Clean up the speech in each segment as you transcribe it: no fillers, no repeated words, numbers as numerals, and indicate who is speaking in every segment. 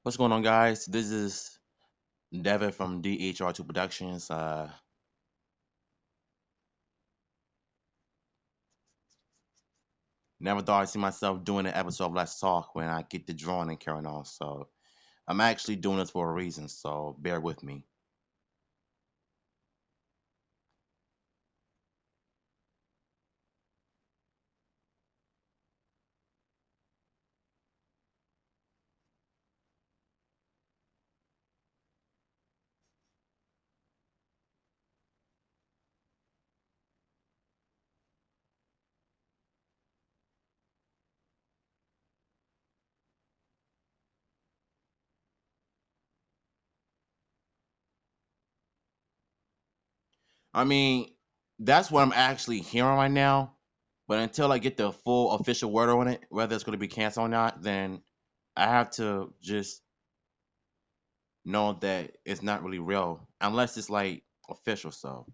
Speaker 1: What's going on, guys? This is Devin from DHR2 Productions. Never thought I'd see myself doing an episode of Let's Talk when I get the drawing and carrying on. So I'm actually doing this for a reason. So bear with me. I mean, that's what I'm actually hearing right now. But until I get the full official word on it, whether it's going to be canceled or not, then I have to just know that it's not really real unless it's like official. So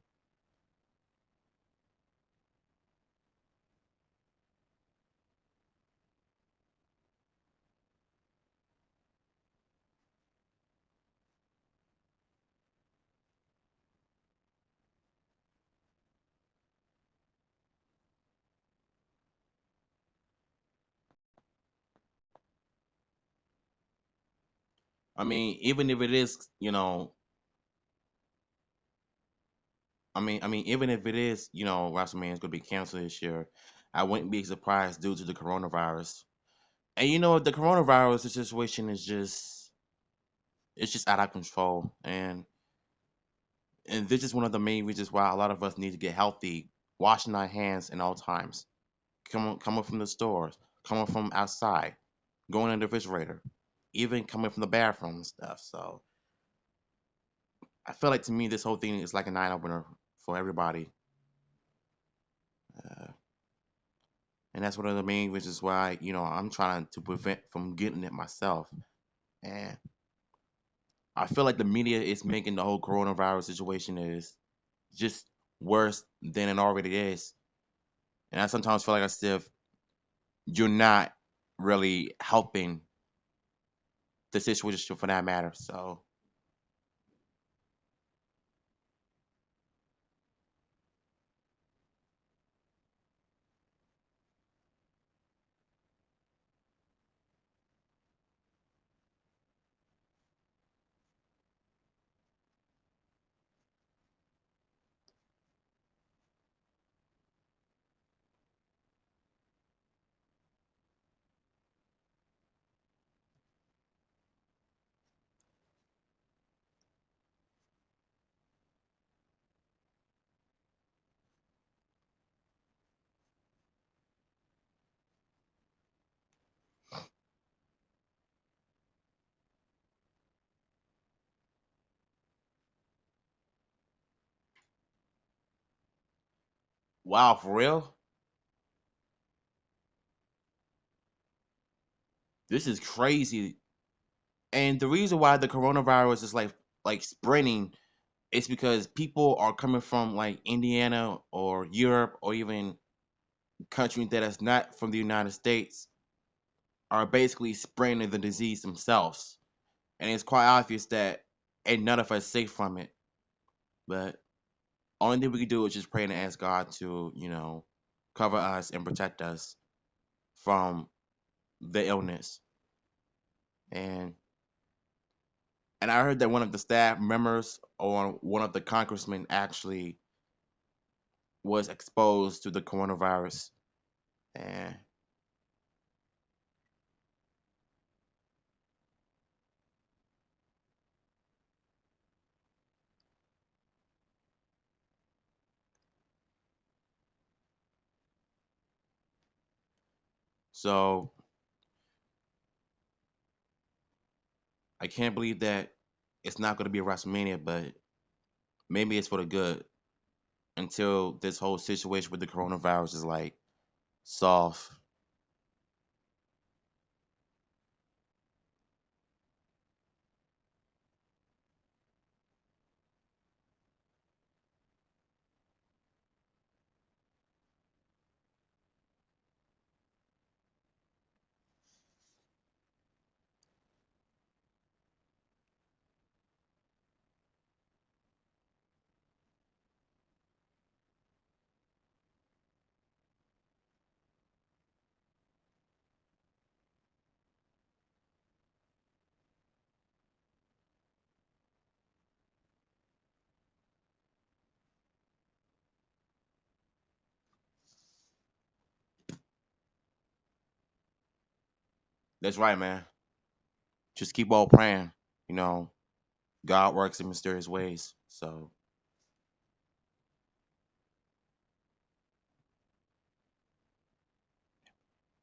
Speaker 1: I mean, even if it is, even if it is, WrestleMania is going to be canceled this year, I wouldn't be surprised due to the coronavirus. And the coronavirus situation is it's just out of control, and this is one of the main reasons why a lot of us need to get healthy, washing our hands in all times, coming from the stores, coming from outside, going in the refrigerator, even coming from the bathroom and stuff. So I feel like to me this whole thing is like an eye opener for everybody. Uh, and that's one of the main reasons why I'm trying to prevent from getting it myself. And I feel like the media is making the whole coronavirus situation is just worse than it already is. And I sometimes feel like as if you're not really helping the situation for that matter. Wow, for real? This is crazy. And the reason why the coronavirus is like spreading is because people are coming from like Indiana or Europe or even countries that is not from the United States are basically spreading the disease themselves. And it's quite obvious that ain't none of us safe from it. But only thing we can do is just pray and ask God to, cover us and protect us from the illness. And and I heard that one of the staff members or one of the congressmen actually was exposed to the coronavirus. And so I can't believe that it's not going to be a WrestleMania, but maybe it's for the good until this whole situation with the coronavirus is like solved. That's right, man. Just keep on praying. You know, God works in mysterious ways. So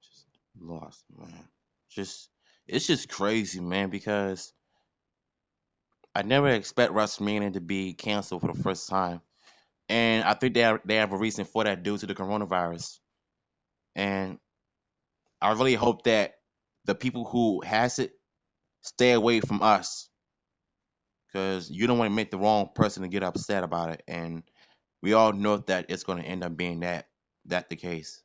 Speaker 1: just lost, man. Just it's just crazy, man, because I never expect WrestleMania to be canceled for the first time. And I think they have a reason for that due to the coronavirus. And I really hope that the people who has it stay away from us because you don't want to make the wrong person to get upset about it. And we all know that it's going to end up being that the case.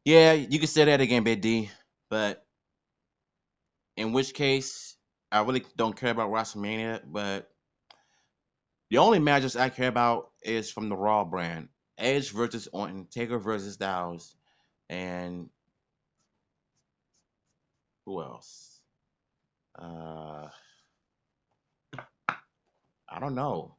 Speaker 1: Yeah, you can say that again, Big D. But in which case, I really don't care about WrestleMania. But the only matches I care about is from the Raw brand: Edge versus Orton, Taker versus Styles, and who else? Uh, I don't know.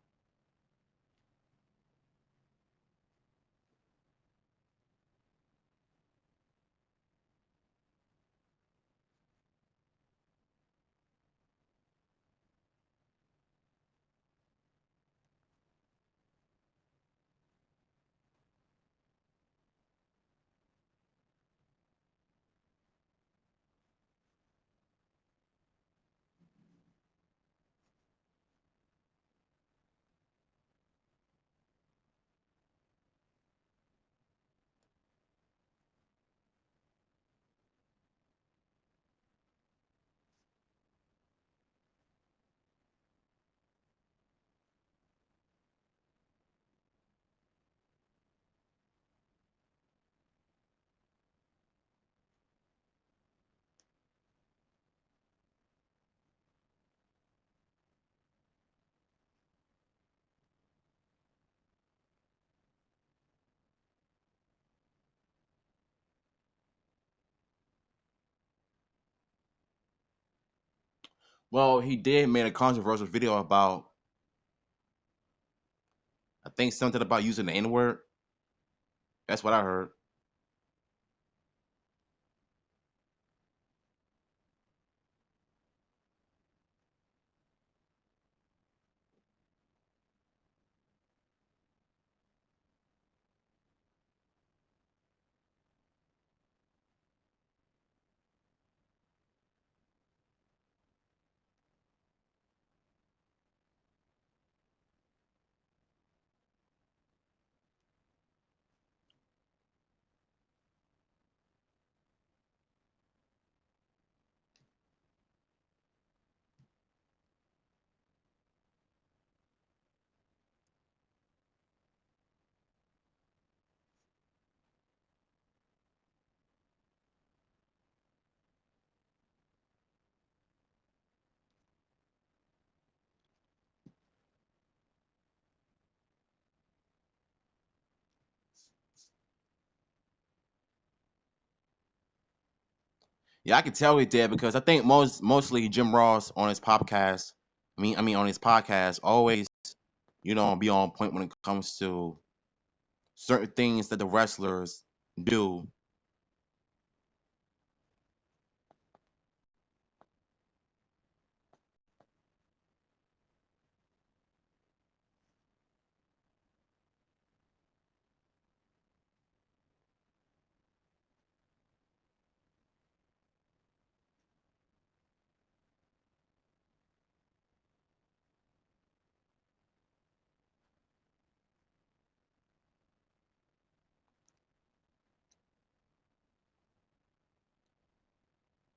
Speaker 1: Well, he did made a controversial video about I think something about using the N word. That's what I heard. Yeah, I can tell he did because I think mostly Jim Ross on his podcast. I mean on his podcast always be on point when it comes to certain things that the wrestlers do.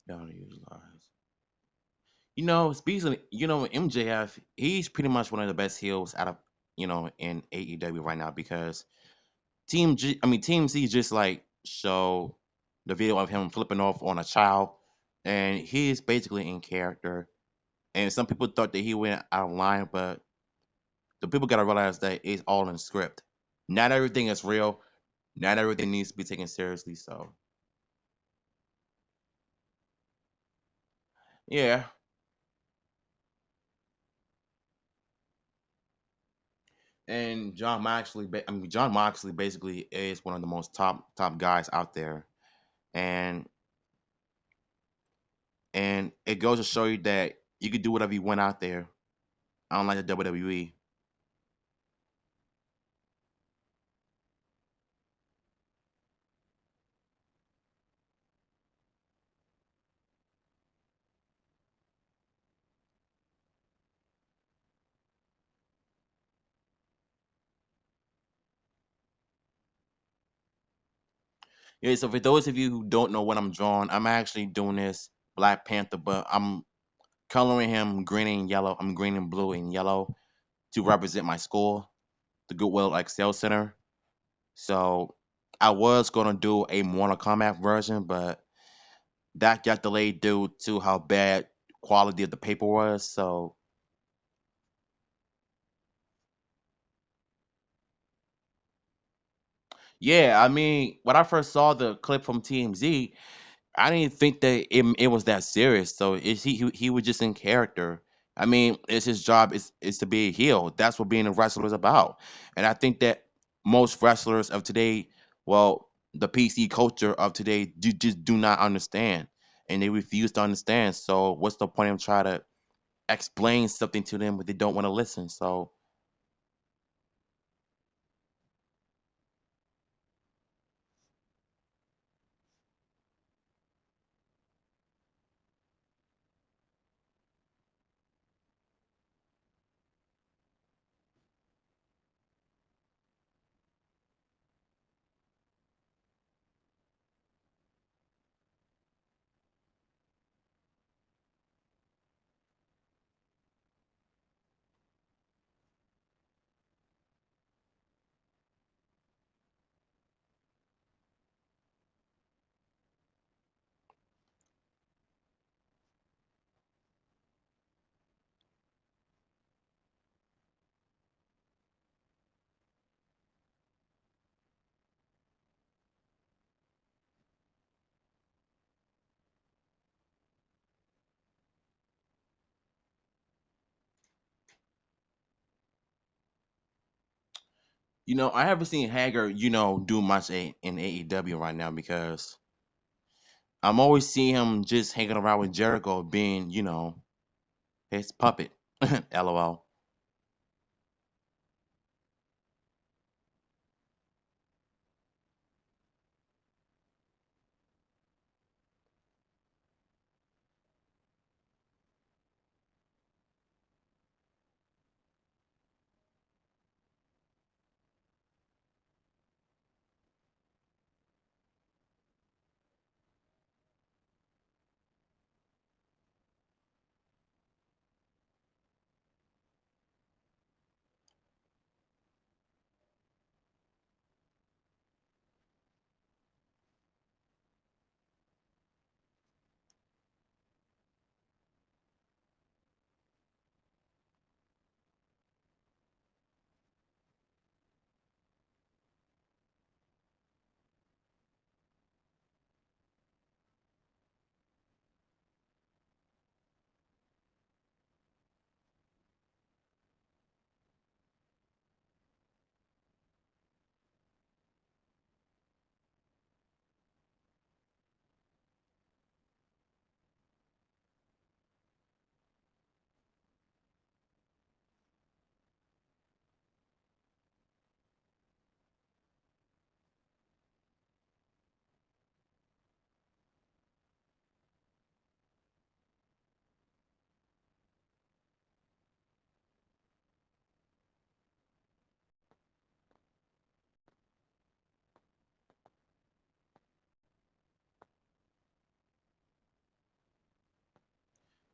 Speaker 1: Don't utilize. Speaking, MJF, he's pretty much one of the best heels out of in AEW right now because Team C just like show the video of him flipping off on a child, and he's basically in character. And some people thought that he went out of line, but the people gotta realize that it's all in script. Not everything is real. Not everything needs to be taken seriously. So yeah, and John Moxley basically is one of the most top guys out there, and it goes to show you that you could do whatever you want out there. Unlike the WWE. Yeah, so for those of you who don't know what I'm drawing, I'm actually doing this Black Panther, but I'm coloring him green and yellow. I'm green and blue and yellow to represent my school, the Goodwill Excel Center. So I was gonna do a Mortal Kombat version, but that got delayed due to how bad quality of the paper was. So yeah, I mean, when I first saw the clip from TMZ, I didn't think that it was that serious. So he was just in character. I mean, it's his job is to be a heel. That's what being a wrestler is about. And I think that most wrestlers of today, well, the PC culture of today, just do not understand, and they refuse to understand. So what's the point of trying to explain something to them, but they don't want to listen? So I haven't seen Hager, do much in AEW right now because I'm always seeing him just hanging around with Jericho, being, his puppet. LOL.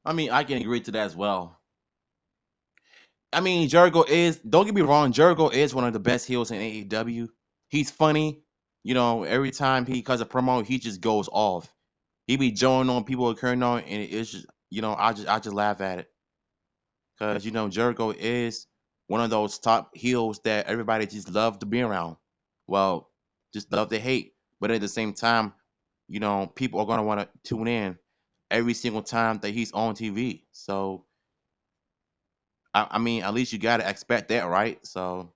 Speaker 1: I mean, I can agree to that as well. I mean, Jericho is. Don't get me wrong. Jericho is one of the best heels in AEW. He's funny. You know, every time he cuts a promo, he just goes off. He be joning on people occurring on, and it's just, I just laugh at it because Jericho is one of those top heels that everybody just love to be around. Well, just love to hate, but at the same time, people are gonna want to tune in every single time that he's on TV. So I mean, at least you gotta expect that, right? So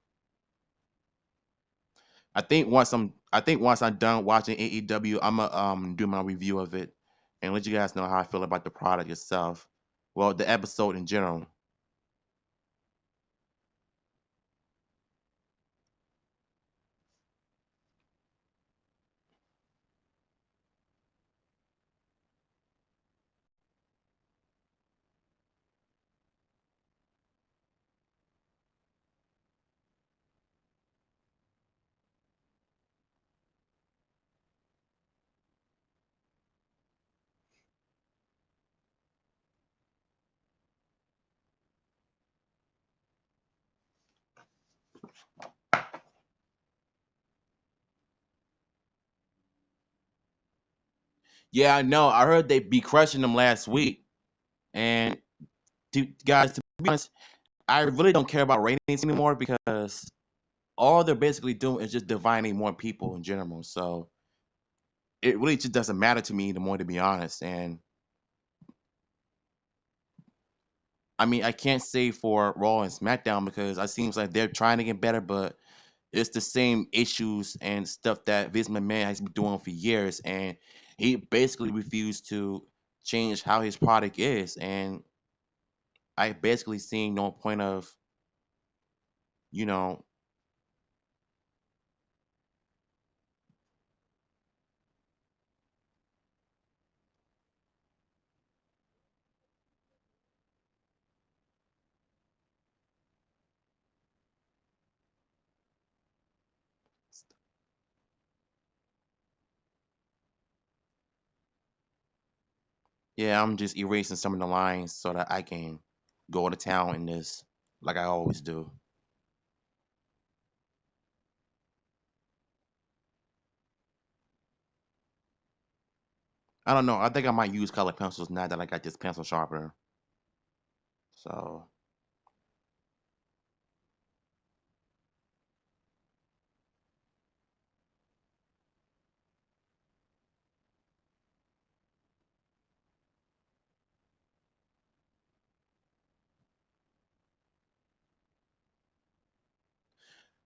Speaker 1: I think once I'm done watching AEW, I'ma do my review of it and let you guys know how I feel about the product itself. Well, the episode in general. Yeah, I know. I heard they be crushing them last week. And guys, to be honest, I really don't care about ratings anymore because all they're basically doing is just dividing more people in general. So it really just doesn't matter to me anymore, to be honest. And I mean, I can't say for Raw and SmackDown because it seems like they're trying to get better, but it's the same issues and stuff that Vince McMahon has been doing for years, and he basically refused to change how his product is. And I basically seen no point of, you know, yeah, I'm just erasing some of the lines so that I can go to town in this, like I always do. I don't know. I think I might use color pencils now that I got this pencil sharpener. So,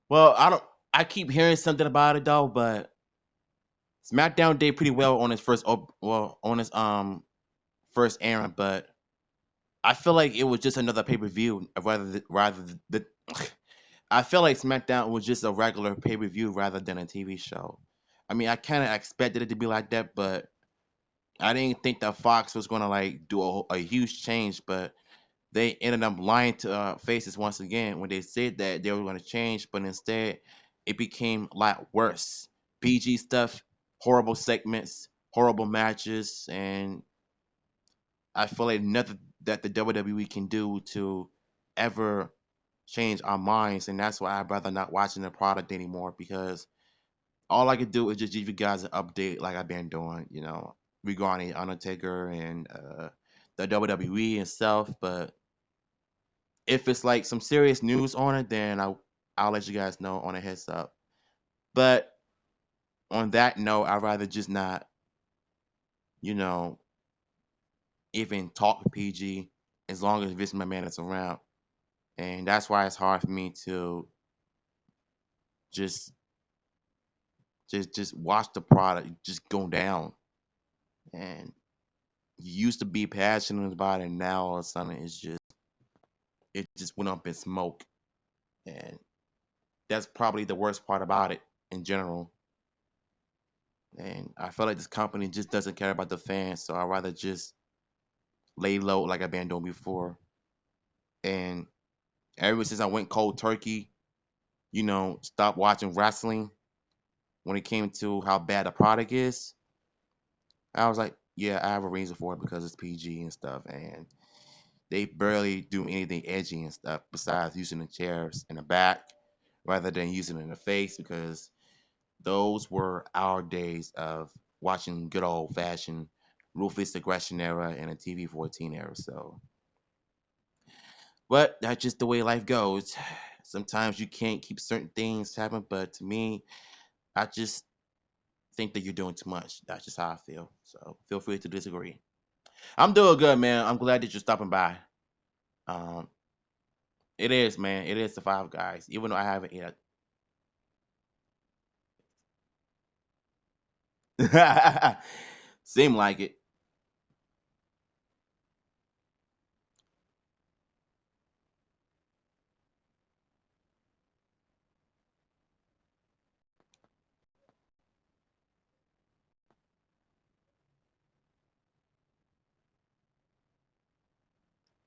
Speaker 1: well, I don't. I keep hearing something about it though, but SmackDown did pretty well on his on his first airing, but I feel like it was just another pay per view rather than I feel like SmackDown was just a regular pay per view rather than a TV show. I mean, I kind of expected it to be like that, but I didn't think that Fox was gonna like do a huge change. But they ended up lying to faces once again when they said that they were gonna change, but instead it became a lot worse. PG stuff, horrible segments, horrible matches, and I feel like nothing that the WWE can do to ever change our minds, and that's why I'd rather not watching the product anymore because all I could do is just give you guys an update like I've been doing, regarding Undertaker and the WWE itself. But if it's like some serious news on it, then I'll let you guys know on a heads up. But on that note, I'd rather just not, you know, even talk PG as long as Vince McMahon is around. And that's why it's hard for me to just just watch the product just go down. And you used to be passionate about it, and now all of a sudden it just went up in smoke. And that's probably the worst part about it in general. And I feel like this company just doesn't care about the fans, so I'd rather just lay low like I've been doing before. And ever since I went cold turkey, stopped watching wrestling when it came to how bad the product is, I was like, Yeah, I have a reason for it because it's PG and stuff, and they barely do anything edgy and stuff besides using the chairs in the back rather than using it in the face because those were our days of watching good old fashioned ruthless aggression era and a TV 14 era. So, but that's just the way life goes. Sometimes you can't keep certain things happen, but to me, I just think that you're doing too much. That's just how I feel. So feel free to disagree. I'm doing good, man. I'm glad that you're stopping by. Um, it is, man. It is the Five Guys. Even though I haven't yet. Seem like it.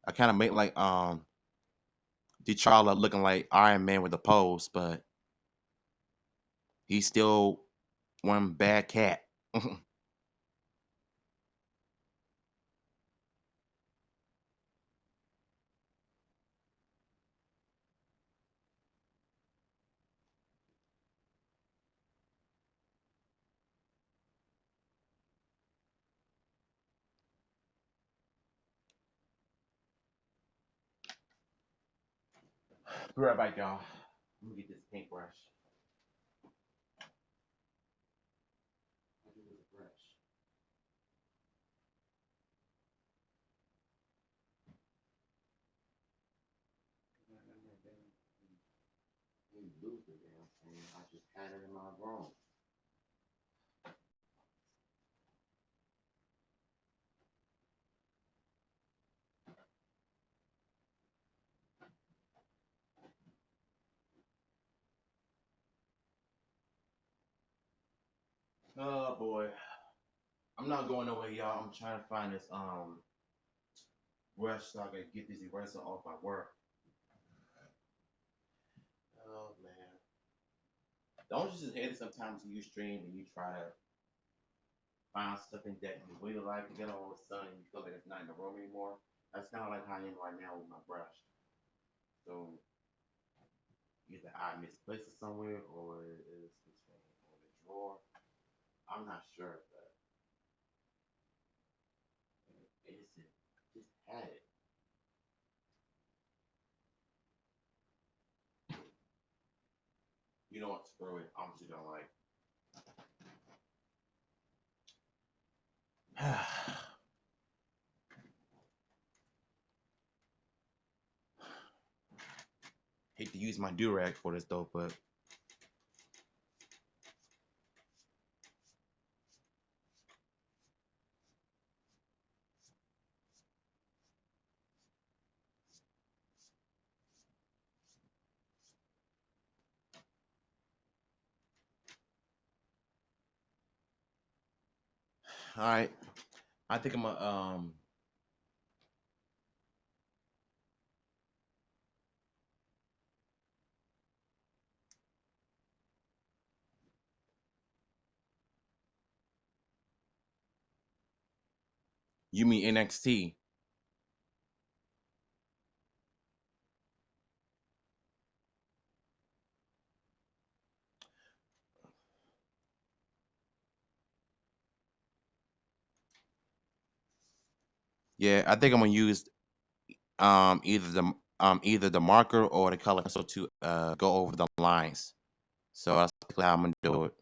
Speaker 1: I kind of make like T'Challa looking like Iron Man with a pose, but he's still one bad cat. Be right back, y'all. Let me get this paintbrush. I just had it in my room. Oh boy, I'm not going nowhere, y'all. I'm trying to find this brush so I can get this eraser off my work. Oh man, don't you just hate it sometimes when you stream and you try to find something that you really like, and then all of a sudden you feel like it's not in the room anymore. That's kind of like how I am right now with my brush. So either I misplaced it somewhere or it's on the drawer. I'm not sure, but it's just had it. You know what? Screw it. I'm just gonna like. Hate to use my durag for this though, but all right. I think I'm gonna You mean NXT? Yeah, I think I'm gonna use either the marker or the color pencil to go over the lines. So that's basically how I'm gonna do it.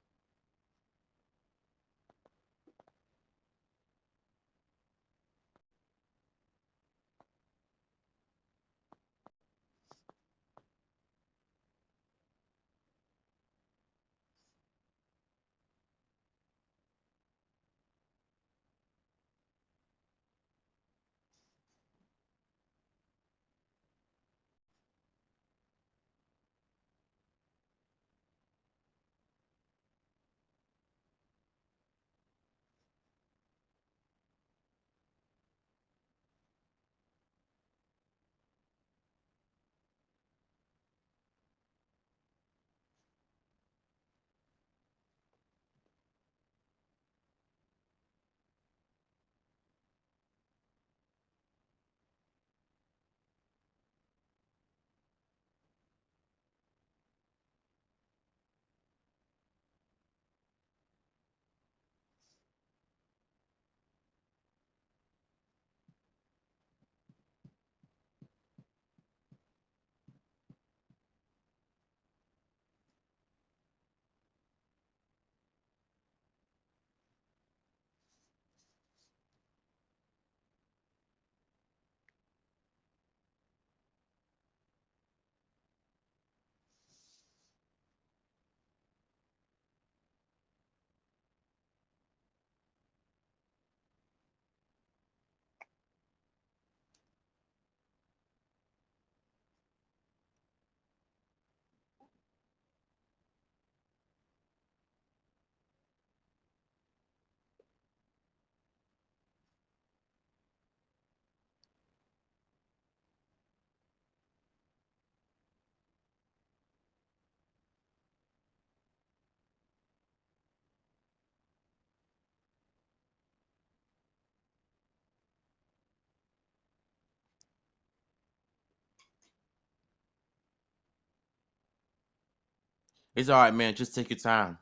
Speaker 1: It's all right, man. Just take your time.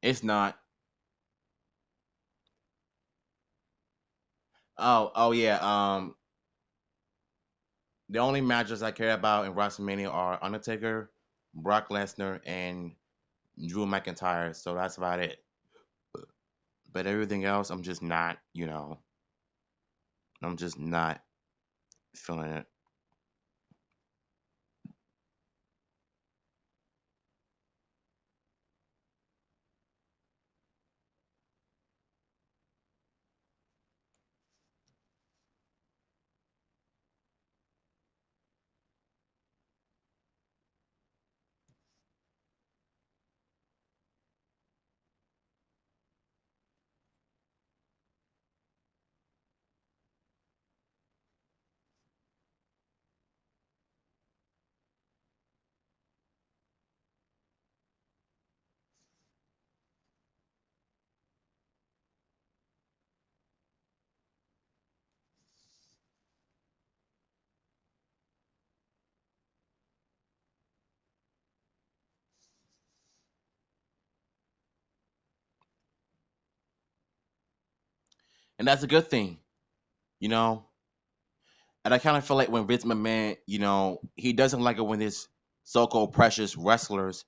Speaker 1: It's not. Oh yeah. The only matches I care about in WrestleMania are Undertaker, Brock Lesnar, and Drew McIntyre. So that's about it. But everything else, I'm just not. I'm just not feeling it. And that's a good thing, you know. And I kind of feel like when Vince McMahon, he doesn't like it when his so-called precious wrestlers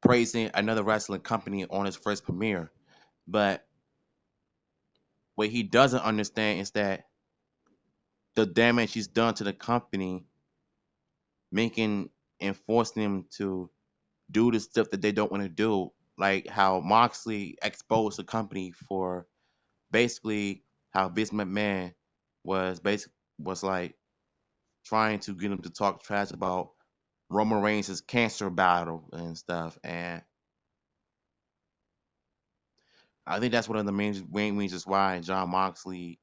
Speaker 1: praising another wrestling company on his first premiere. But what he doesn't understand is that the damage he's done to the company, making and forcing them to do the stuff that they don't want to do, like how Moxley exposed the company for basically how Vince McMahon was like trying to get him to talk trash about Roman Reigns' cancer battle and stuff. And I think that's one of the main reasons why John Moxley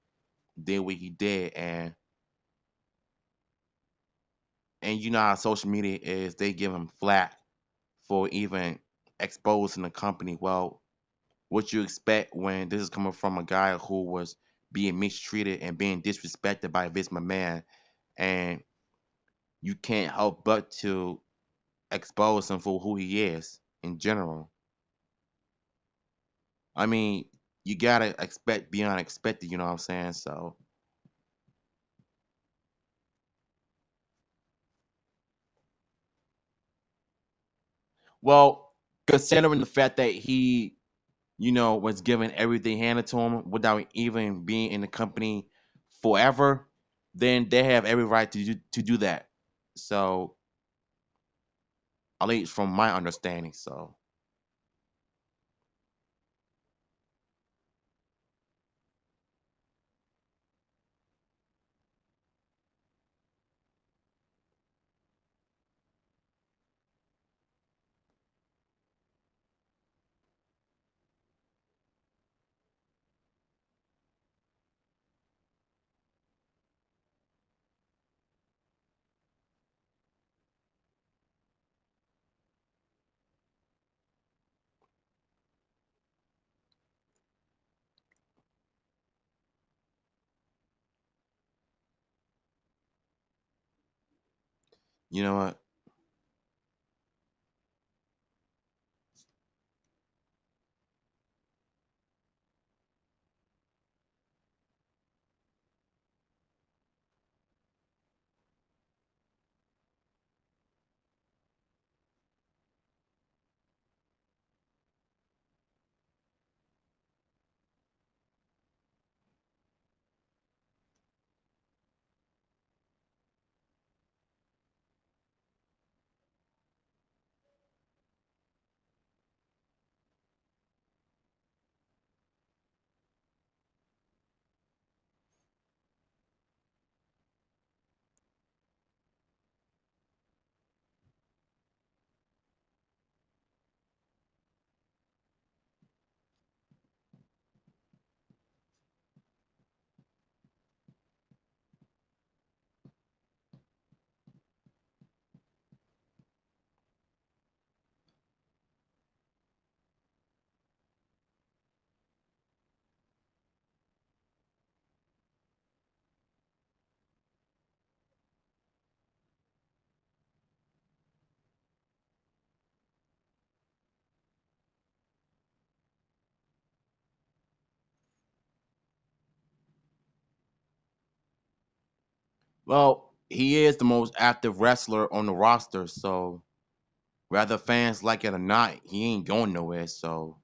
Speaker 1: did what he did. And you know how social media is, they give him flack for even exposing the company. Well, what you expect when this is coming from a guy who was being mistreated and being disrespected by Vince McMahon, and you can't help but to expose him for who he is in general. I mean, you gotta expect beyond expected, you know what I'm saying? So, well, considering the fact that he, was given everything handed to him without even being in the company forever, then they have every right to do that. So, at least from my understanding. So, you know what? Well, he is the most active wrestler on the roster, so whether fans like it or not, he ain't going nowhere. So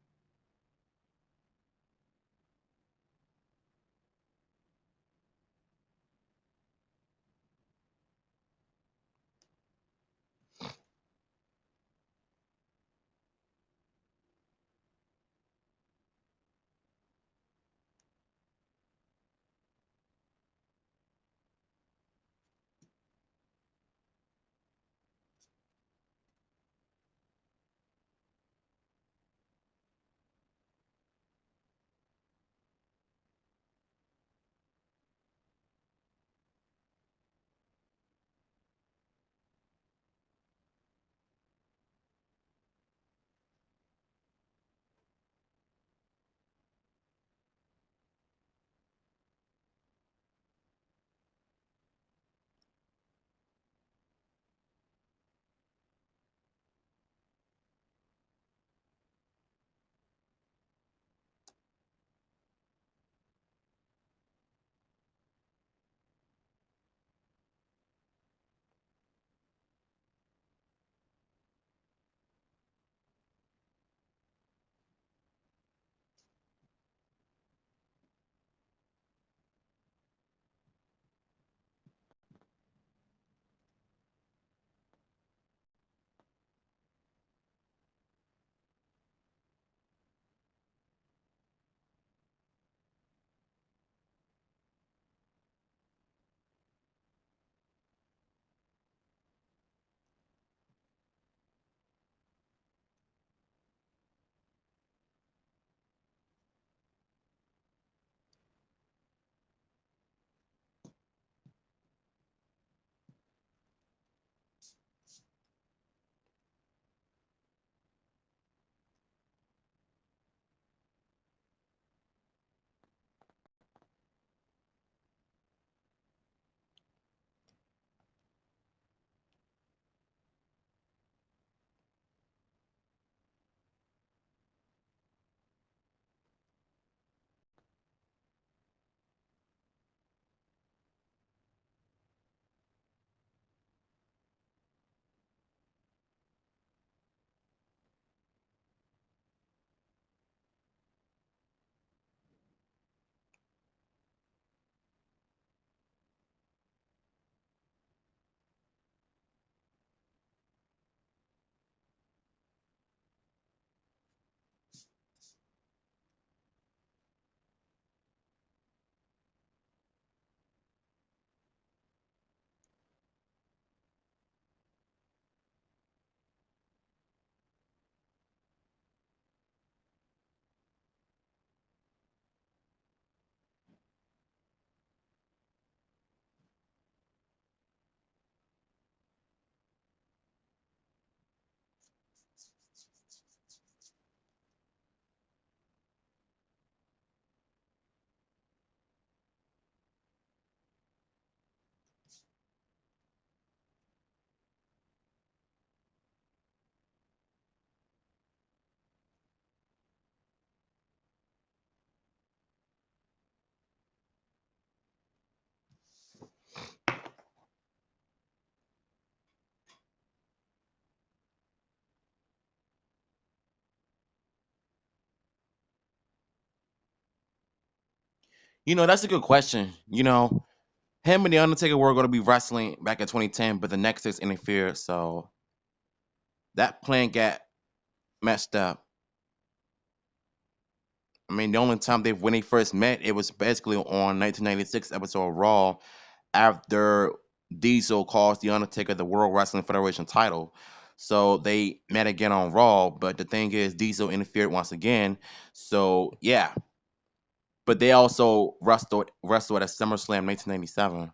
Speaker 1: that's a good question. Him and the Undertaker were going to be wrestling back in 2010, but the Nexus interfered, so that plan got messed up. I mean, the only time when they first met, it was basically on 1996 episode of Raw after Diesel cost the Undertaker the World Wrestling Federation title. So they met again on Raw, but the thing is, Diesel interfered once again. So yeah, but they also wrestled at SummerSlam 1997.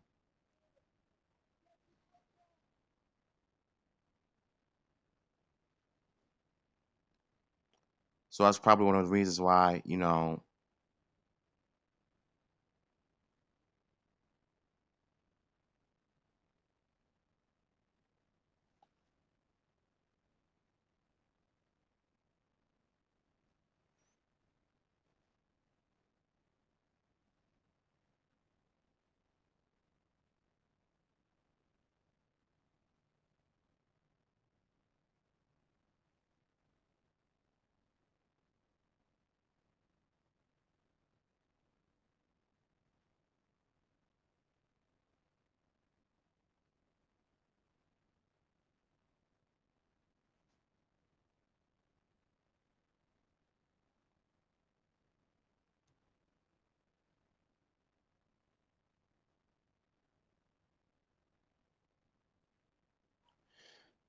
Speaker 1: So that's probably one of the reasons why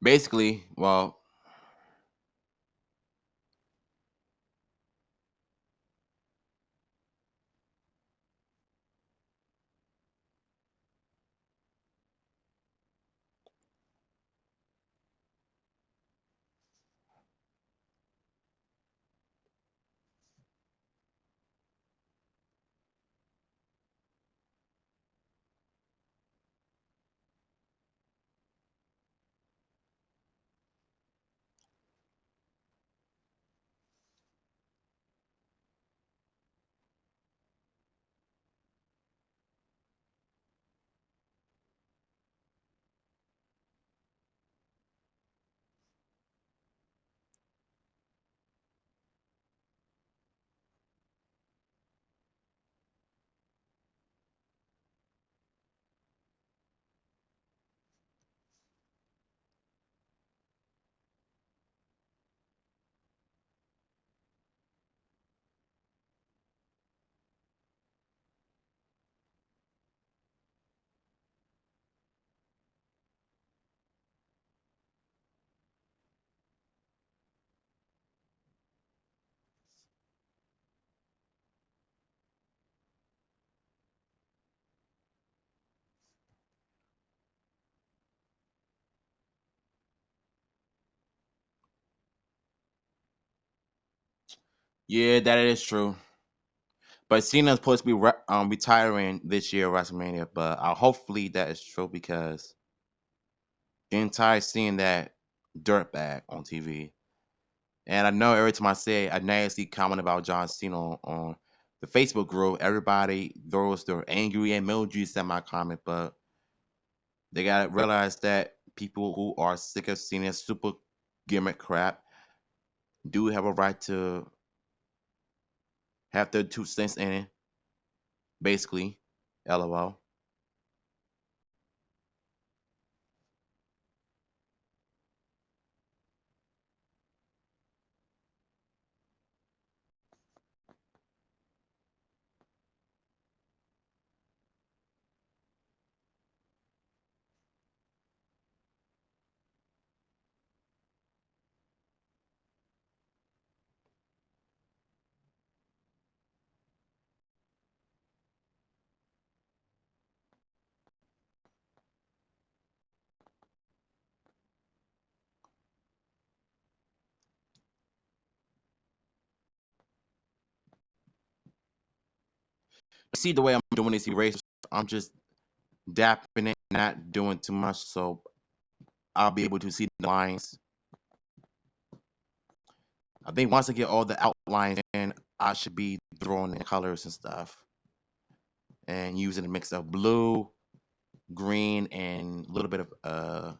Speaker 1: Basically, well, yeah, that is true. But Cena's supposed to be retiring this year at WrestleMania, but hopefully that is true because the entire seeing that dirtbag on TV. And I know every time I say a nasty comment about John Cena on the Facebook group, everybody throws their angry emojis at my comment, but they gotta realize that people who are sick of Cena's super gimmick crap do have a right to have their 2 cents in it, basically. LOL. See the way I'm doing this erase, I'm just dapping it, not doing too much, so I'll be able to see the lines. I think once I get all the outlines in, I should be throwing in colors and stuff and using a mix of blue, green, and a little bit of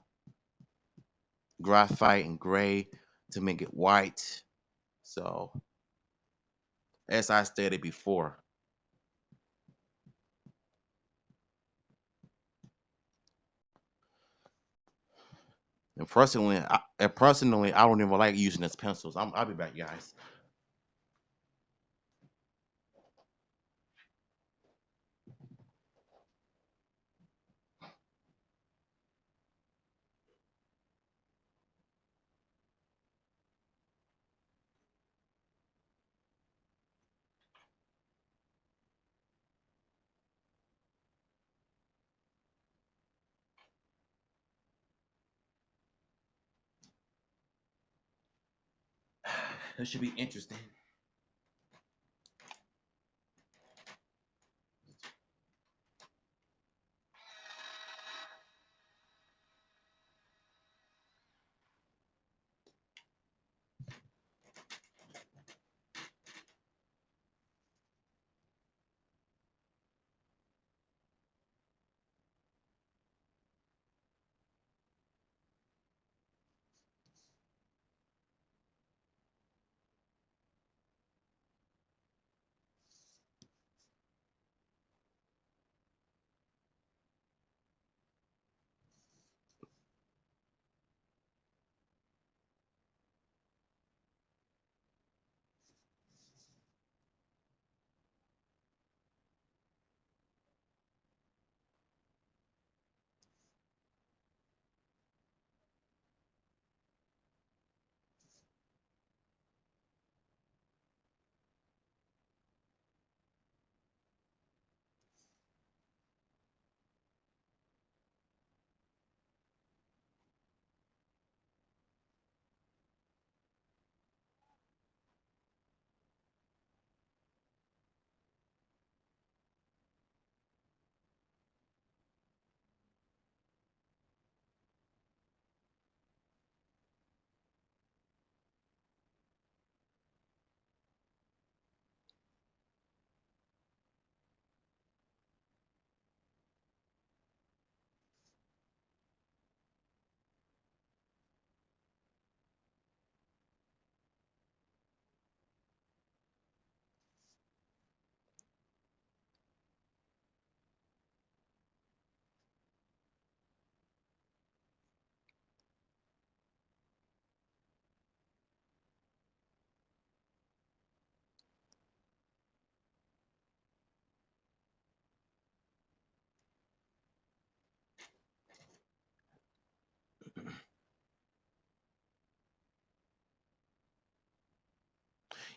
Speaker 1: graphite and gray to make it white. So, as I stated before, and personally, I don't even like using these pencils. I'll be back, guys. This should be interesting.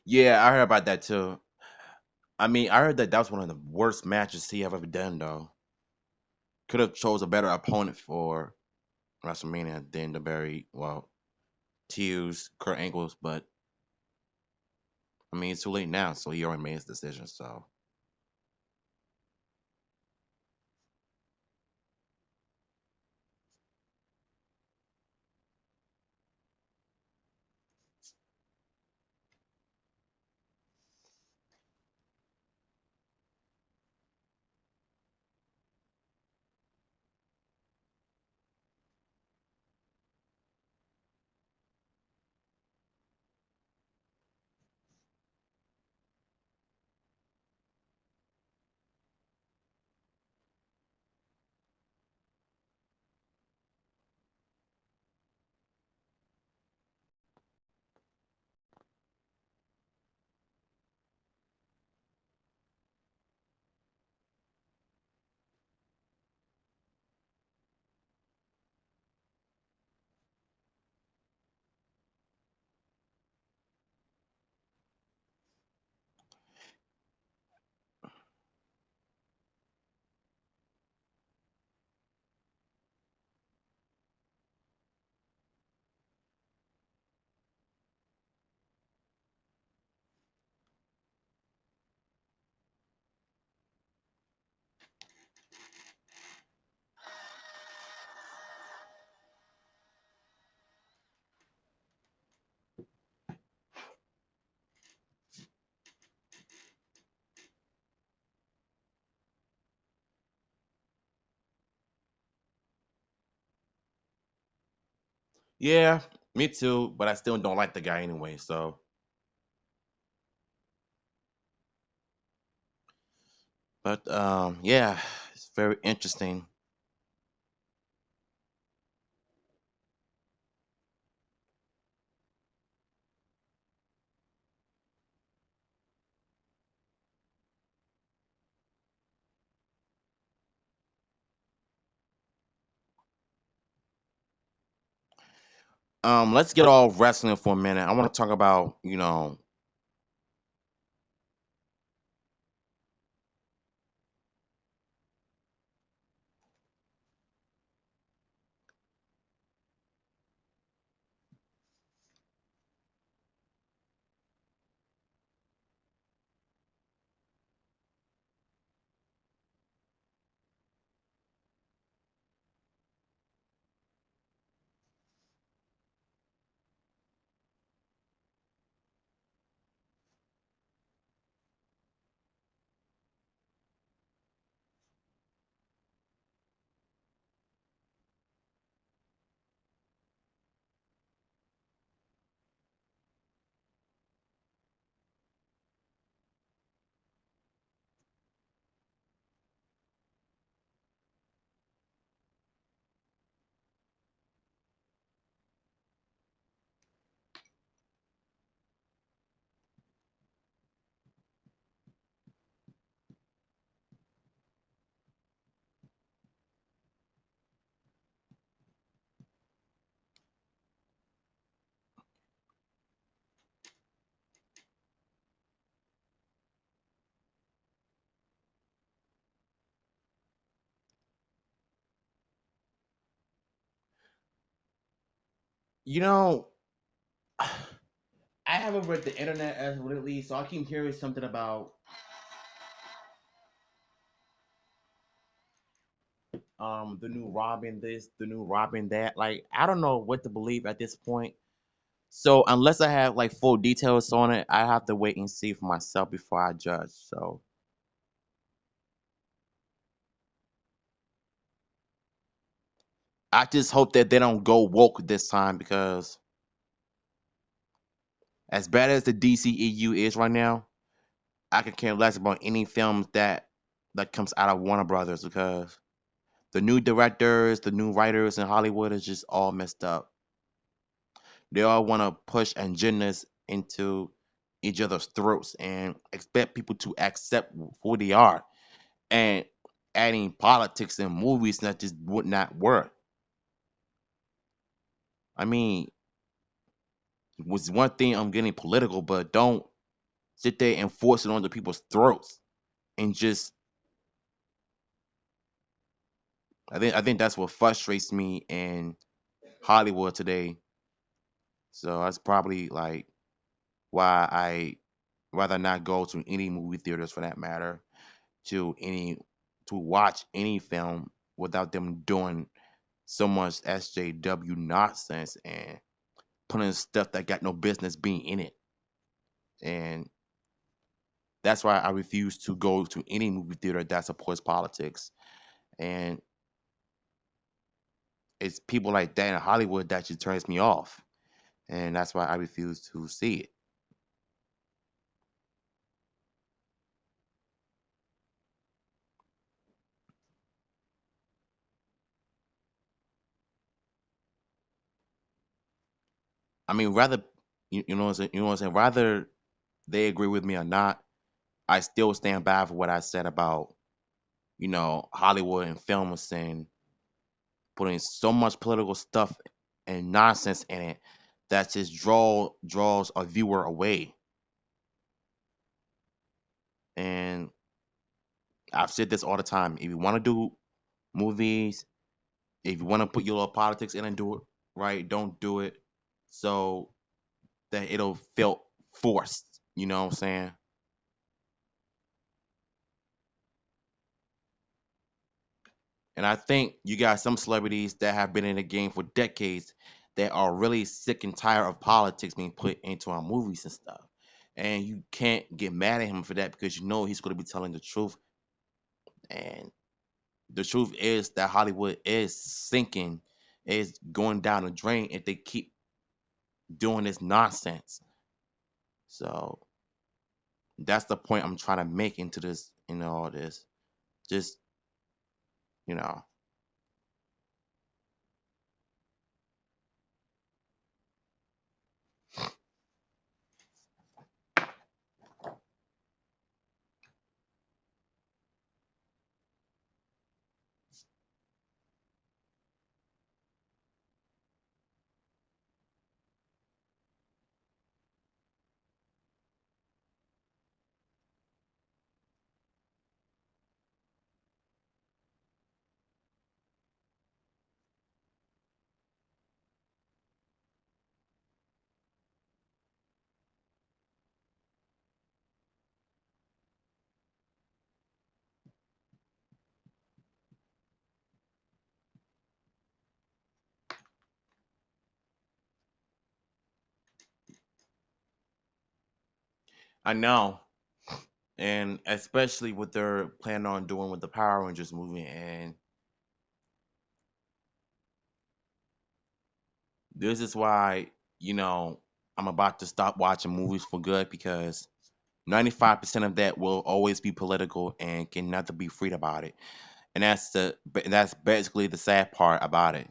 Speaker 1: Yeah, I heard about that too. I mean, I heard that that was one of the worst matches he ever done though. Could have chose a better opponent for WrestleMania than the very well Tews, Kurt Angles, but I mean it's too late now, so he already made his decision. So yeah, me too. But I still don't like the guy anyway. So, but yeah, it's very interesting. Let's get all wrestling for a minute. I want to talk about you know. I haven't read the internet as lately, so I keep hearing something about the new Robin this, the new Robin that. Like I don't know what to believe at this point. So unless I have like full details on it, I have to wait and see for myself before I judge. So I just hope that they don't go woke this time because as bad as the DCEU is right now, I could care less about any films that comes out of Warner Brothers because the new directors, the new writers in Hollywood is just all messed up. They all want to push agendas into each other's throats and expect people to accept who they are. And adding politics in movies that just would not work. I mean, was one thing I'm getting political, but don't. sit there and force it onto people's throats and just I think that's what frustrates me in Hollywood today. So that's probably like why I rather not go to any movie theaters for that matter to any to watch any film without them doing so much SJW nonsense and putting stuff that got no business being in it. And that's why I refuse to go to any movie theater that supports politics. And it's people like that in Hollywood that just turns me off. And that's why I refuse to see it. I mean, rather you know what I'm saying, you know what I'm saying, rather they agree with me or not, I still stand by for what I said about, Hollywood and films and putting so much political stuff and nonsense in it that just draws a viewer away. And I've said this all the time. If you want to do movies, if you want to put your little politics in and do it right, don't do it so that it'll feel forced. You know what I'm saying? And I think you got some celebrities that have been in the game for decades that are really sick and tired of politics being put into our movies and stuff. And you can't get mad at him for that because you know he's going to be telling the truth. And the truth is that Hollywood is sinking, is going down the drain if they keep doing this nonsense. So that's the point I'm trying to make into this, all this. Just, you know, I know. And especially what they're planning on doing with the Power Rangers movie. And this is why, you know, I'm about to stop watching movies for good because 95% of that will always be political and can never be freed about it. And that's basically the sad part about it,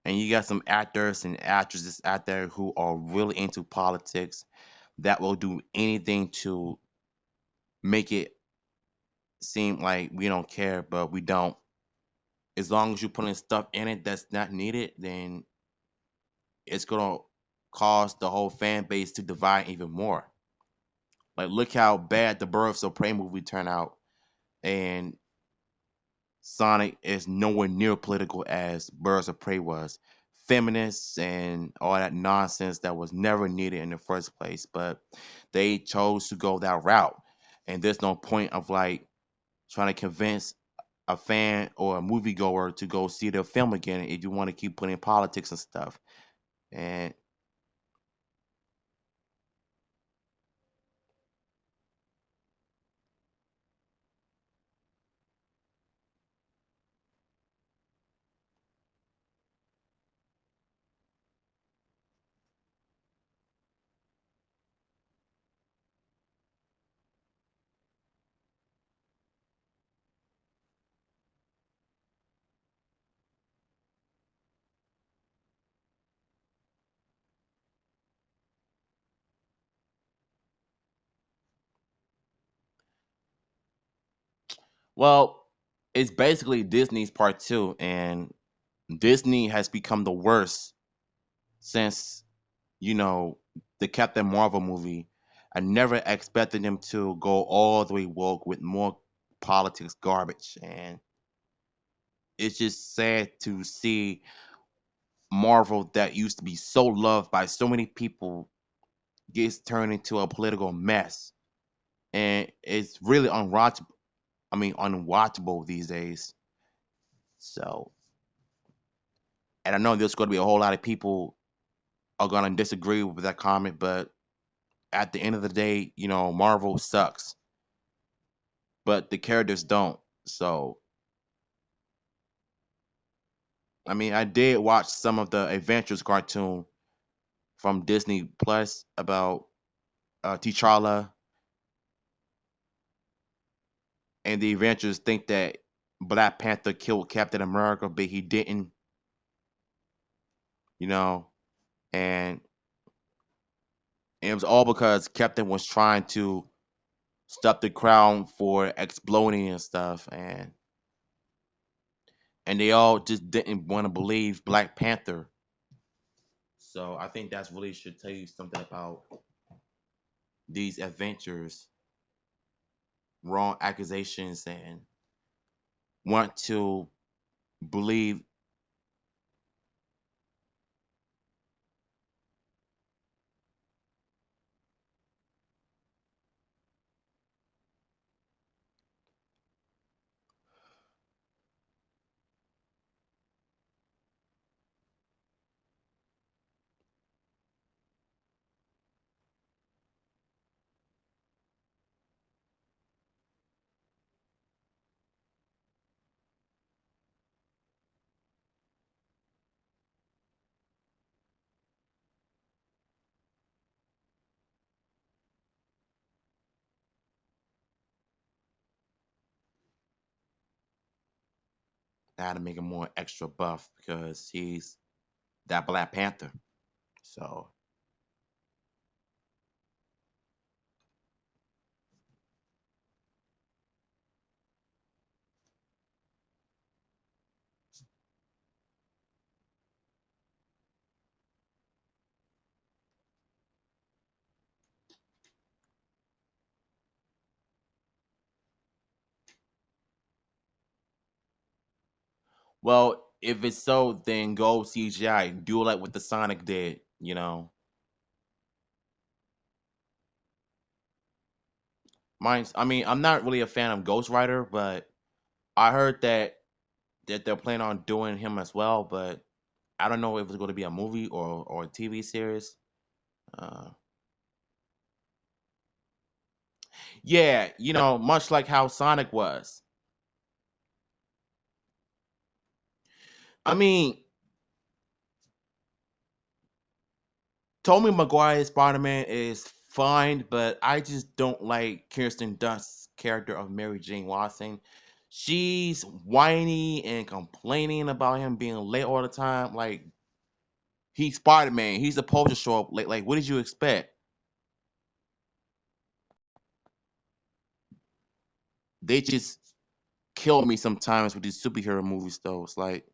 Speaker 1: and you got some actors and actresses out there who are really into politics that will do anything to make it seem like we don't care, but we don't. As long as you're putting stuff in it that's not needed, then it's gonna cause the whole fan base to divide even more. Like, look how bad the Birds of Prey movie turned out, and Sonic is nowhere near political as Birds of Prey was. Feminists and all that nonsense that was never needed in the first place, but they chose to go that route. And there's no point of like trying to convince a fan or a moviegoer to go see the film again if you want to keep putting politics and stuff. And well, it's basically Disney's part two, and Disney has become the worst since. you know, the Captain Marvel movie. I never expected them to go all the way woke with more politics garbage, and it's just sad to see Marvel that used to be so loved by so many people gets turned into a political mess, and it's really unwatchable. I mean, unwatchable these days. So, and I know there's going to be a whole lot of people are going to disagree with that comment, but at the end of the day, Marvel sucks, but the characters don't. So, I mean, I did watch some of the Adventures cartoon from Disney Plus about T'Challa, and the Adventures think that Black Panther killed Captain America, but he didn't, you know, and it was all because Captain was trying to stop the crown for exploding and stuff, and they all just didn't want to believe Black Panther. So I think that's really should tell you something about these adventures, wrong accusations, and want to believe. How to make him more extra buff because he's that Black Panther. So, well, if it's so, then go CGI. Do like what the Sonic did. Mine's. I mean, I'm not really a fan of Ghost Rider, but I heard that they're planning on doing him as well. But I don't know if it's going to be a movie or a TV series. Uh, yeah, much like how Sonic was. I mean, Tobey Maguire's Spider-Man is fine, but I just don't like Kirsten Dunst's character of Mary Jane Watson. She's whiny and complaining about him being late all the time. Like, he's Spider-Man. He's supposed to show up late. Like, what did you expect? They just kill me sometimes with these superhero movies, though. It's like,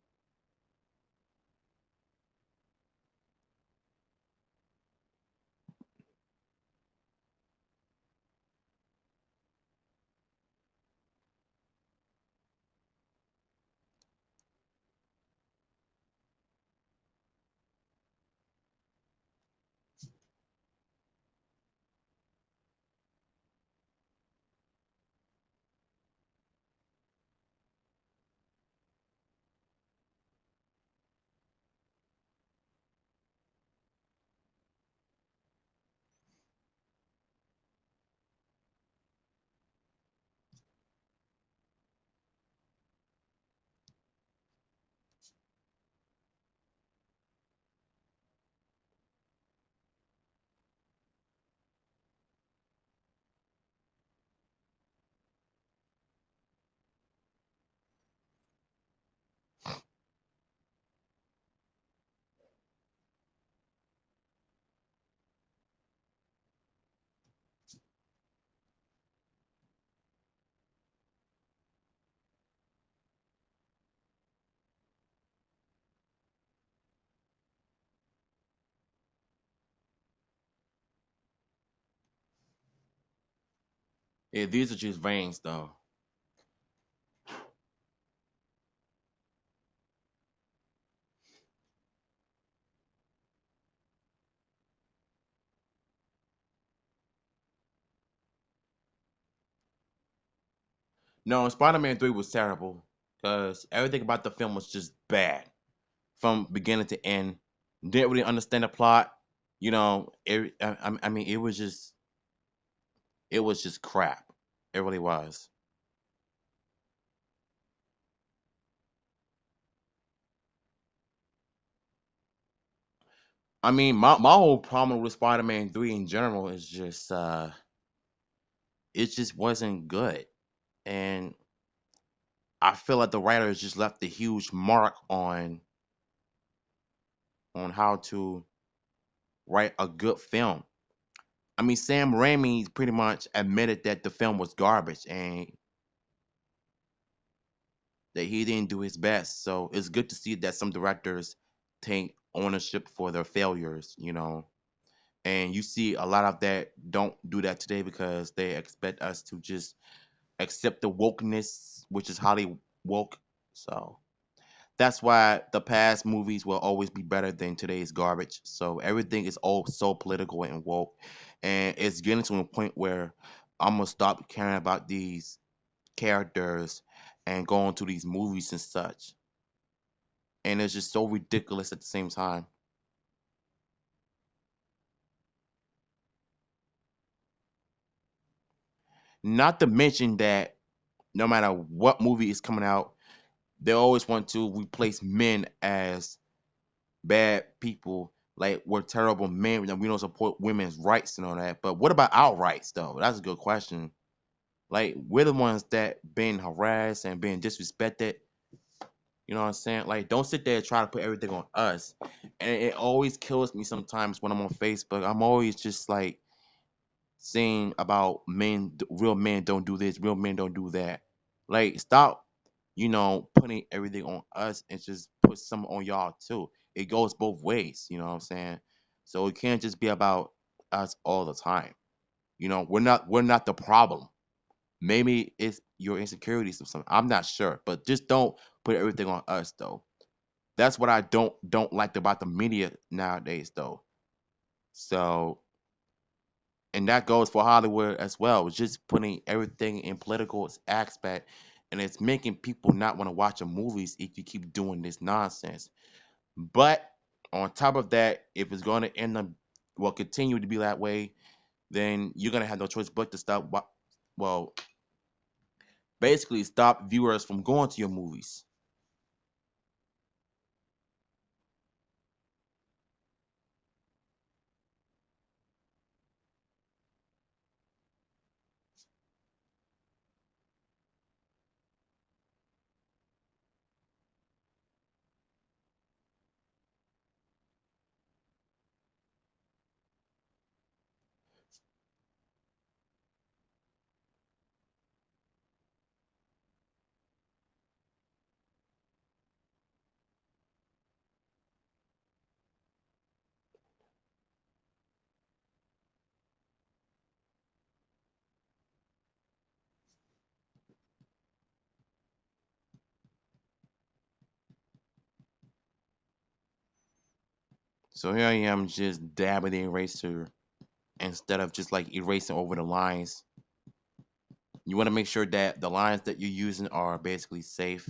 Speaker 1: Yeah, these are just veins, though. No, Spider-Man 3 was terrible because everything about the film was just bad from beginning to end. Didn't really understand the plot. I mean, it was just crap. It really was. I mean, my whole problem with Spider-Man 3 in general is just it just wasn't good. And I feel like the writers just left a huge mark on how to write a good film. I mean, Sam Raimi pretty much admitted that the film was garbage and that he didn't do his best. So it's good to see that some directors take ownership for their failures. And you see a lot of that don't do that today because they expect us to just accept the wokeness, which is highly woke. So that's why the past movies will always be better than today's garbage. So everything is all so political and woke, and it's getting to a point where I'm gonna stop caring about these characters and going to these movies and such. And it's just so ridiculous at the same time. Not to mention that no matter what movie is coming out, they always want to replace men as bad people. Like we're terrible men and we don't support women's rights and all that. But what about our rights though? That's a good question. Like we're the ones that being harassed and being disrespected. You know what I'm saying? Like don't sit there and try to put everything on us. And it always kills me sometimes when I'm on Facebook. I'm always just like saying about men, real men don't do this, real men don't do that. Like stop, putting everything on us and just put some on y'all too. It goes both ways, you know what I'm saying? So it can't just be about us all the time. We're not the problem. Maybe it's your insecurities or something. I'm not sure, but just don't put everything on us though. That's what I don't like about the media nowadays though. So and that goes for Hollywood as well. It's just putting everything in political aspect, and it's making people not want to watch the movies if you keep doing this nonsense. But on top of that, if it's going to end up, well, continue to be that way, then you're gonna have no choice but to stop. Well, basically, stop viewers from going to your movies. So here I am, just dabbing the eraser instead of just like erasing over the lines. You want to make sure that the lines that you're using are basically safe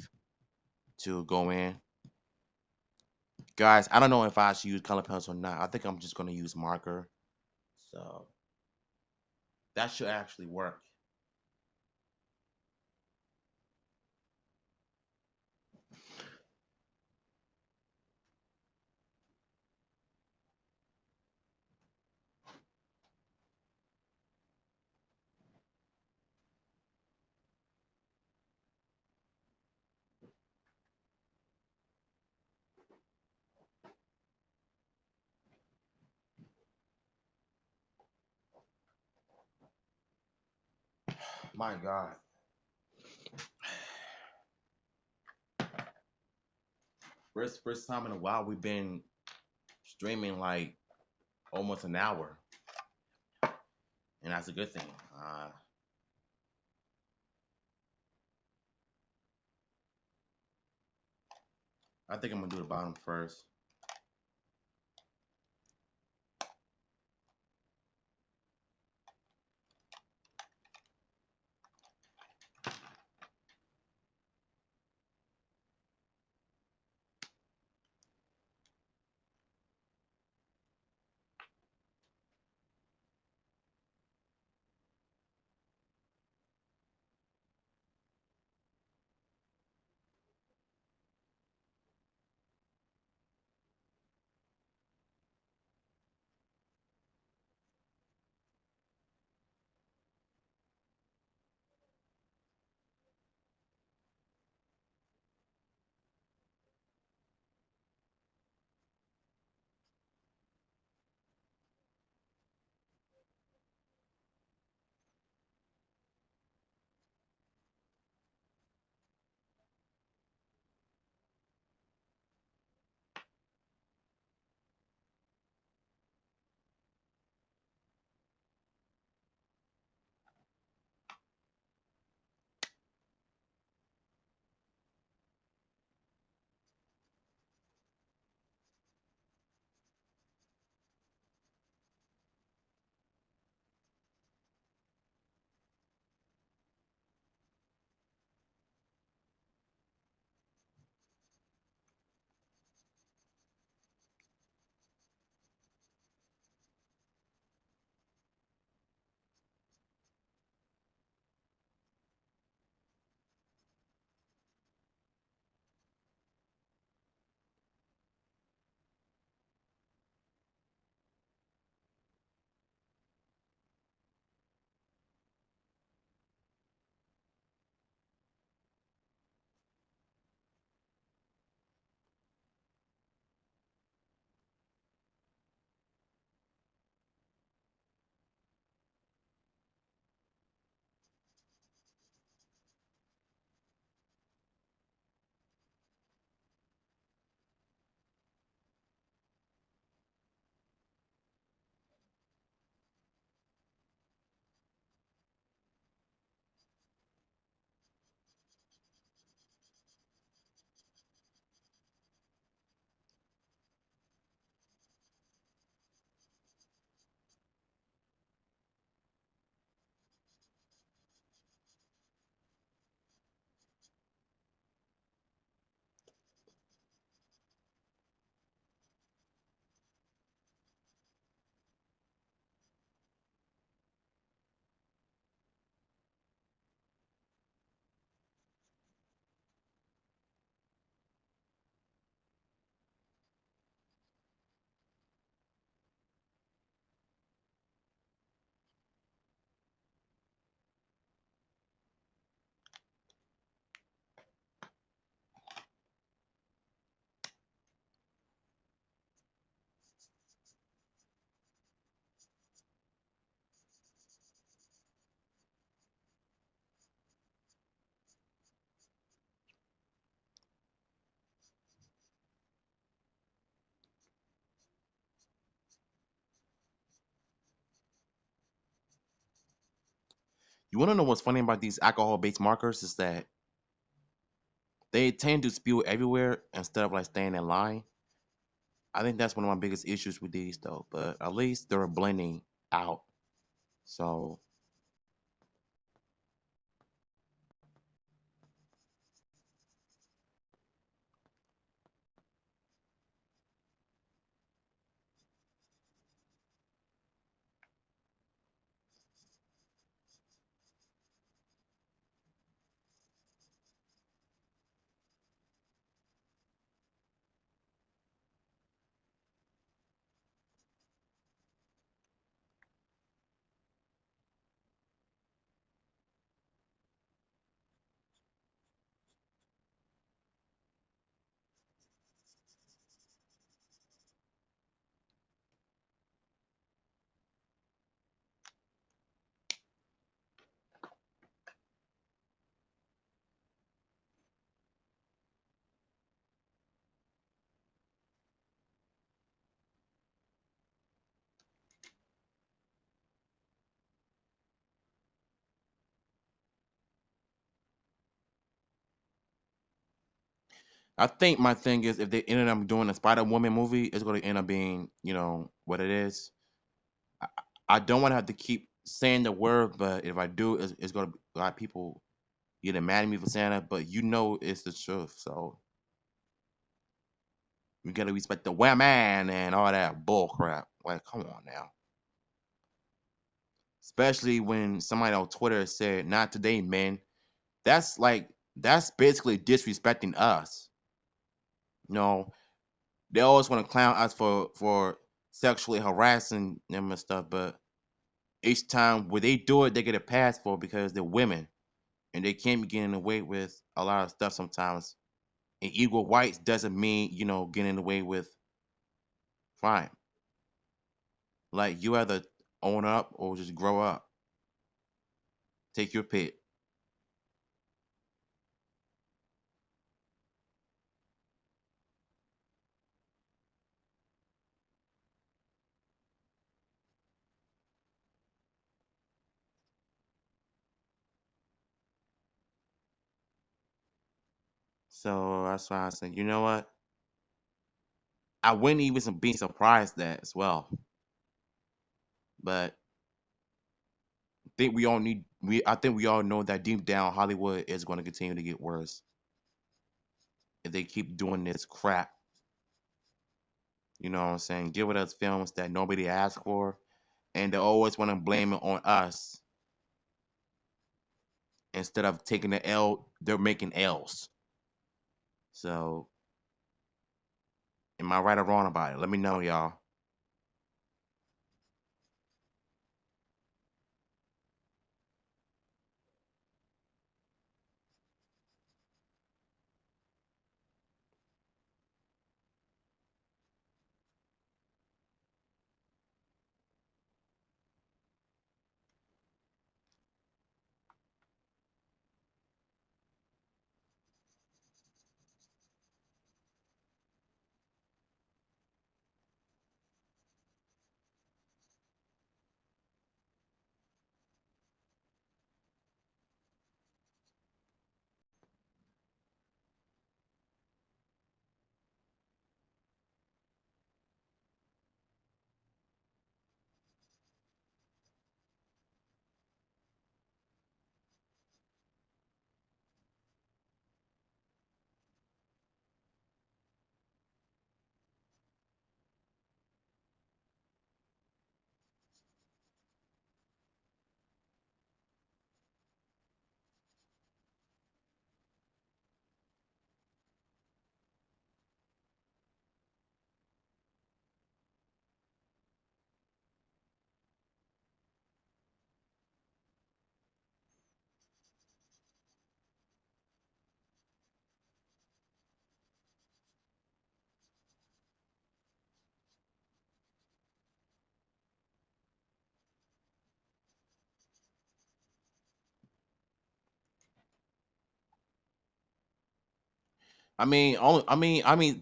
Speaker 1: to go in. Guys, I don't know if I should use color pencil or not. I think I'm just gonna use marker. So that should actually work. My God. First time in a while we've been streaming like almost an hour. And that's a good thing. I think I'm gonna do the bottom first. You want to know what's funny about these alcohol-based markers is that they tend to spew everywhere instead of like staying in line. I think that's one of my biggest issues with these though, but at least they're blending out. So I think my thing is if they ended up doing a Spider Woman movie, it's going to end up being, what it is. I, I don't want to have to keep saying the word, but if I do, it's going to be a lot of people getting mad at me for saying that. But it's the truth, so we got to respect the women and all that bull crap. Like, come on now. Especially when somebody on Twitter said, "Not today, man." That's basically disrespecting us. You know, they always want to clown us for sexually harassing them and stuff, but each time when they do it, they get a pass for it because they're women and they can't be getting away with a lot of stuff sometimes. And equal whites doesn't mean getting away with crime. Like you either own up or just grow up. Take your pick. So that's why I said, you know what? I wouldn't even be surprised that as well. But I think we all know that deep down Hollywood is going to continue to get worse if they keep doing this crap. You know what I'm saying? Giving us films that nobody asked for, and they always want to blame it on us instead of taking the L. They're making L's. So, am I right or wrong about it? Let me know, y'all.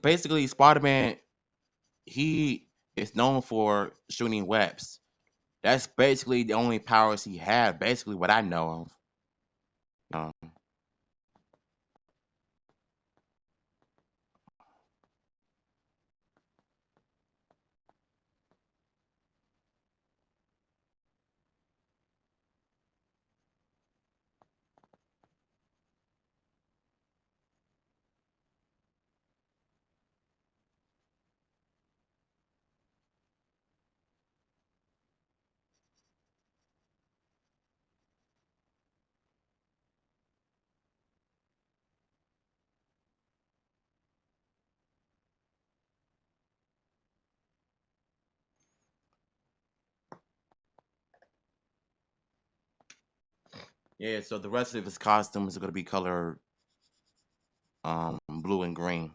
Speaker 1: Basically, Spider-Man, he is known for shooting webs. That's basically the only powers he had. Basically, what I know of. Yeah, so the rest of his costumes are gonna be colored blue and green.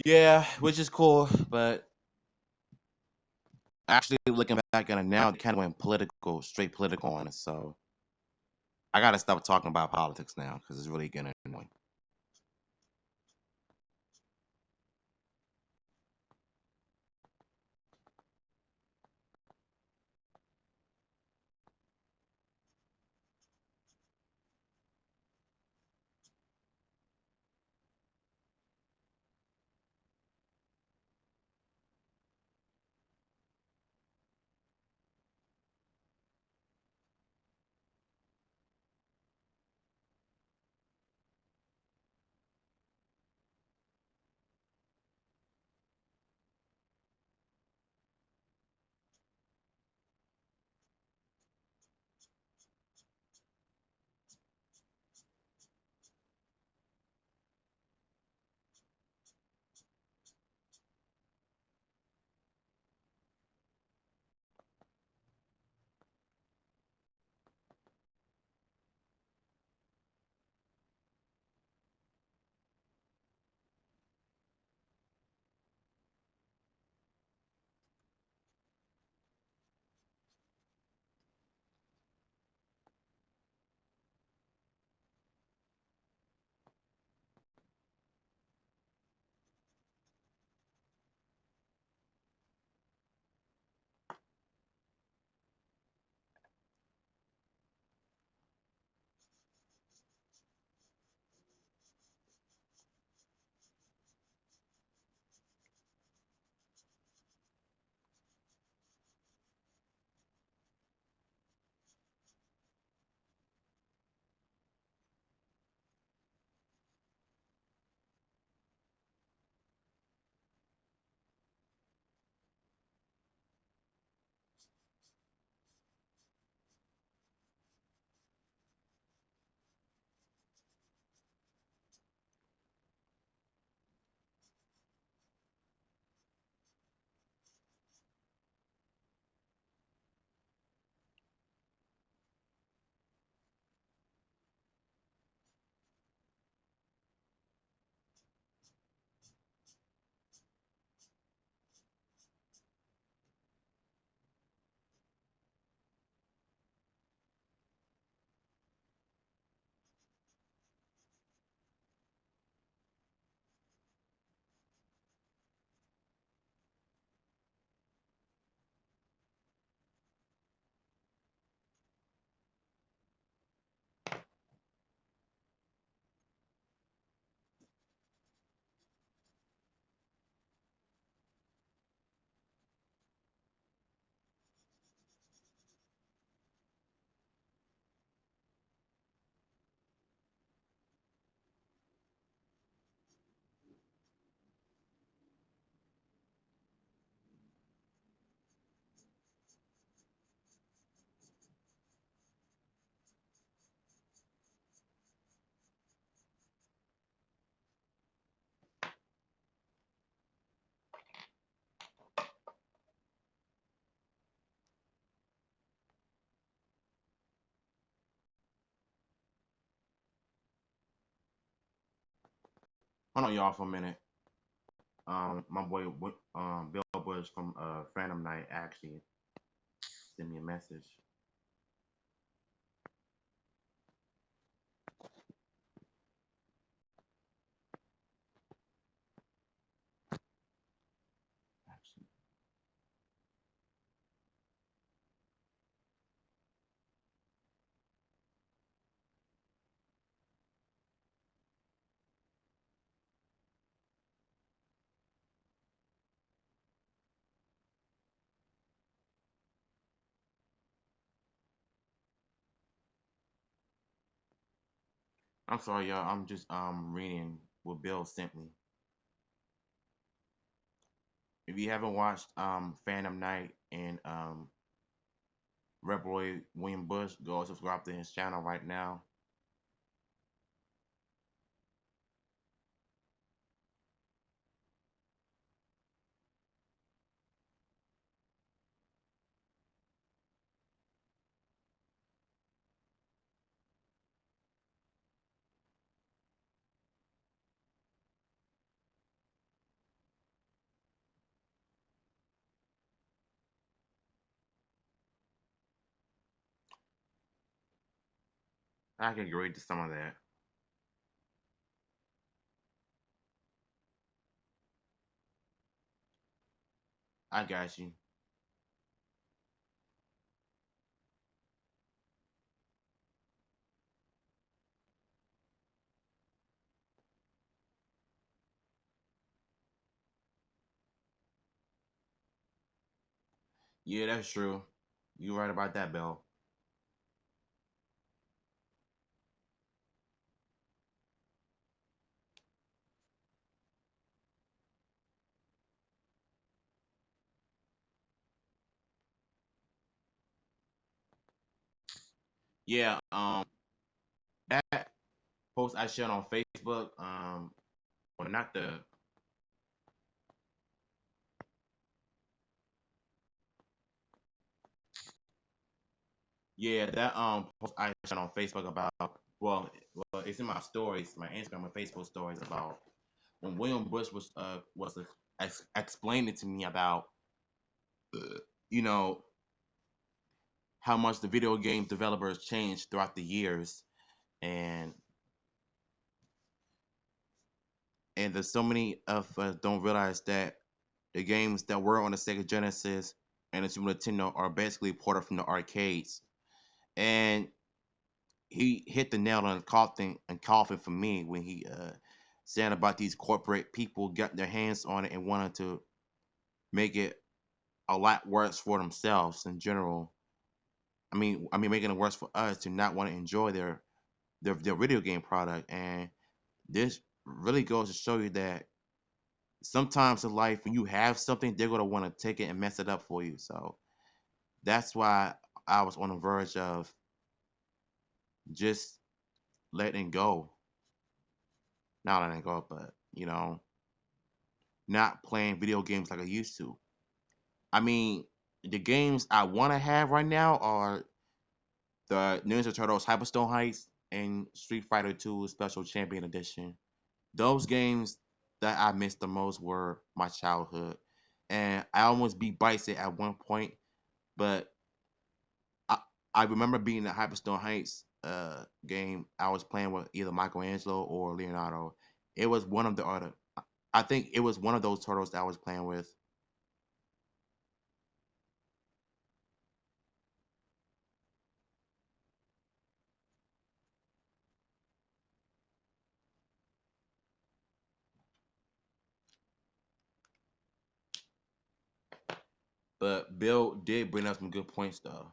Speaker 1: Yeah, which is cool, but actually looking back at it now, they kind of went political, straight political on it. So I gotta stop talking about politics now because it's really getting annoying. Hold on, y'all, for a minute. My boy, Bill Bush from Phantom Night actually sent me a message. Actually, I'm sorry, y'all. I'm just reading what Bill sent me. If you haven't watched Phantom Night and Rep Roy William Bush, go subscribe to his channel right now. I can agree to some of that. I got you. Yeah, that's true. You're right about that, Bill. Yeah, that post I shared on Facebook, well, not the, yeah, that post I shared on Facebook about, well, it's in my stories, my Instagram and Facebook stories about when William Bush was explaining to me about, uh, you know, how much the video game developers changed throughout the years, and there's so many of us don't realize that the games that were on the Sega Genesis and the Super Nintendo are basically ported from the arcades. And he hit the nail on the coffin for me when he said about these corporate people got their hands on it and wanted to make it a lot worse for themselves in general. I mean, making it worse for us to not want to enjoy their video game product. And this really goes to show you that sometimes in life, when you have something, they're gonna want to take it and mess it up for you. So that's why I was on the verge of just letting go, not letting go, but not playing video games like I used to. I mean, the games I want to have right now are the Ninja Turtles Hyperstone Heist and Street Fighter 2 Special Champion Edition. Those games that I missed the most were my childhood. And I almost beat Bison at one point, but I, I remember being in the Hyperstone Heights game. I was playing with either Michelangelo or Leonardo. It was one of the other. I think it was one of those turtles that I was playing with. But Bill did bring up some good points though.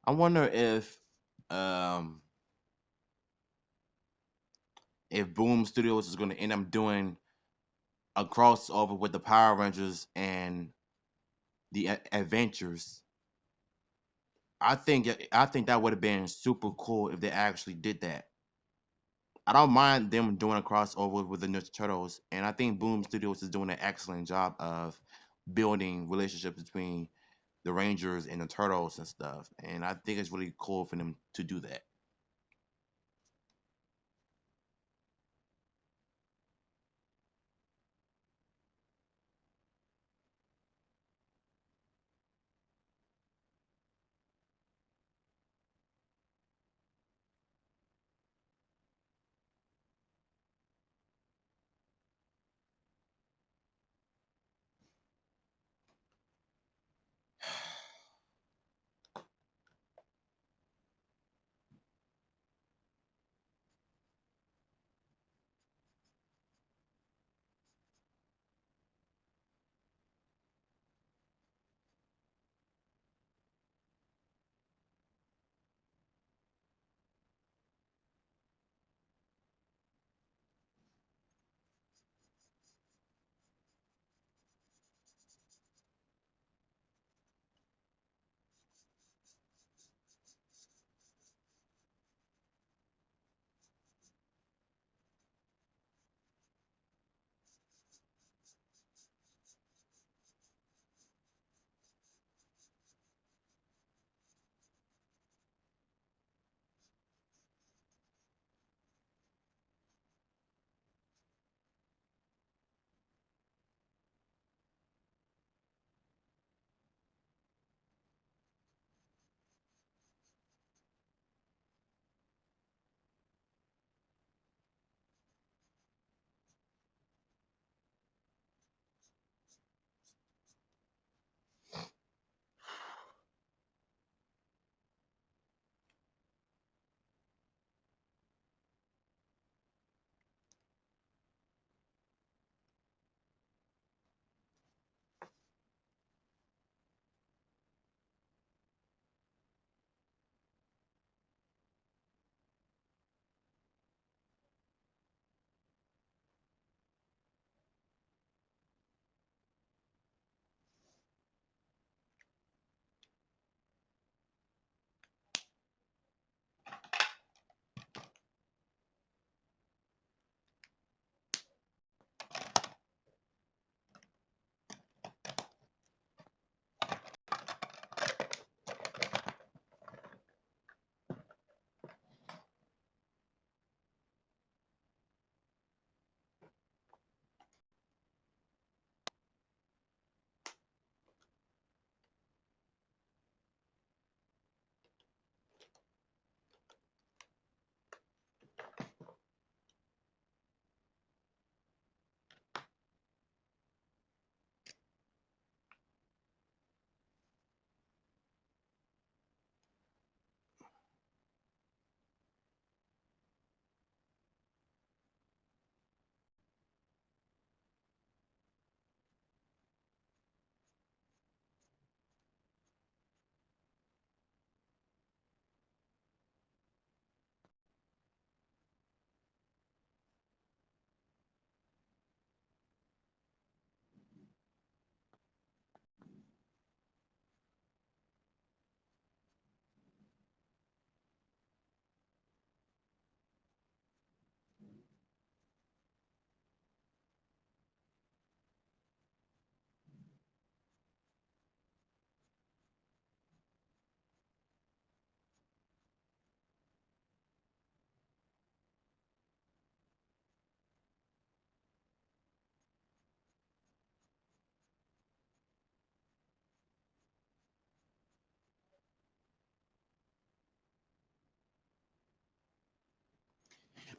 Speaker 1: I wonder um if Boom Studios is going to end up doing a crossover with the Power Rangers and the Adventures. I think that would have been super cool if they actually did that. I don't mind them doing a crossover with the Ninja Turtles, and I think Boom Studios is doing an excellent job of building relationships between the Rangers and the Turtles and stuff. And I think it's really cool for them to do that.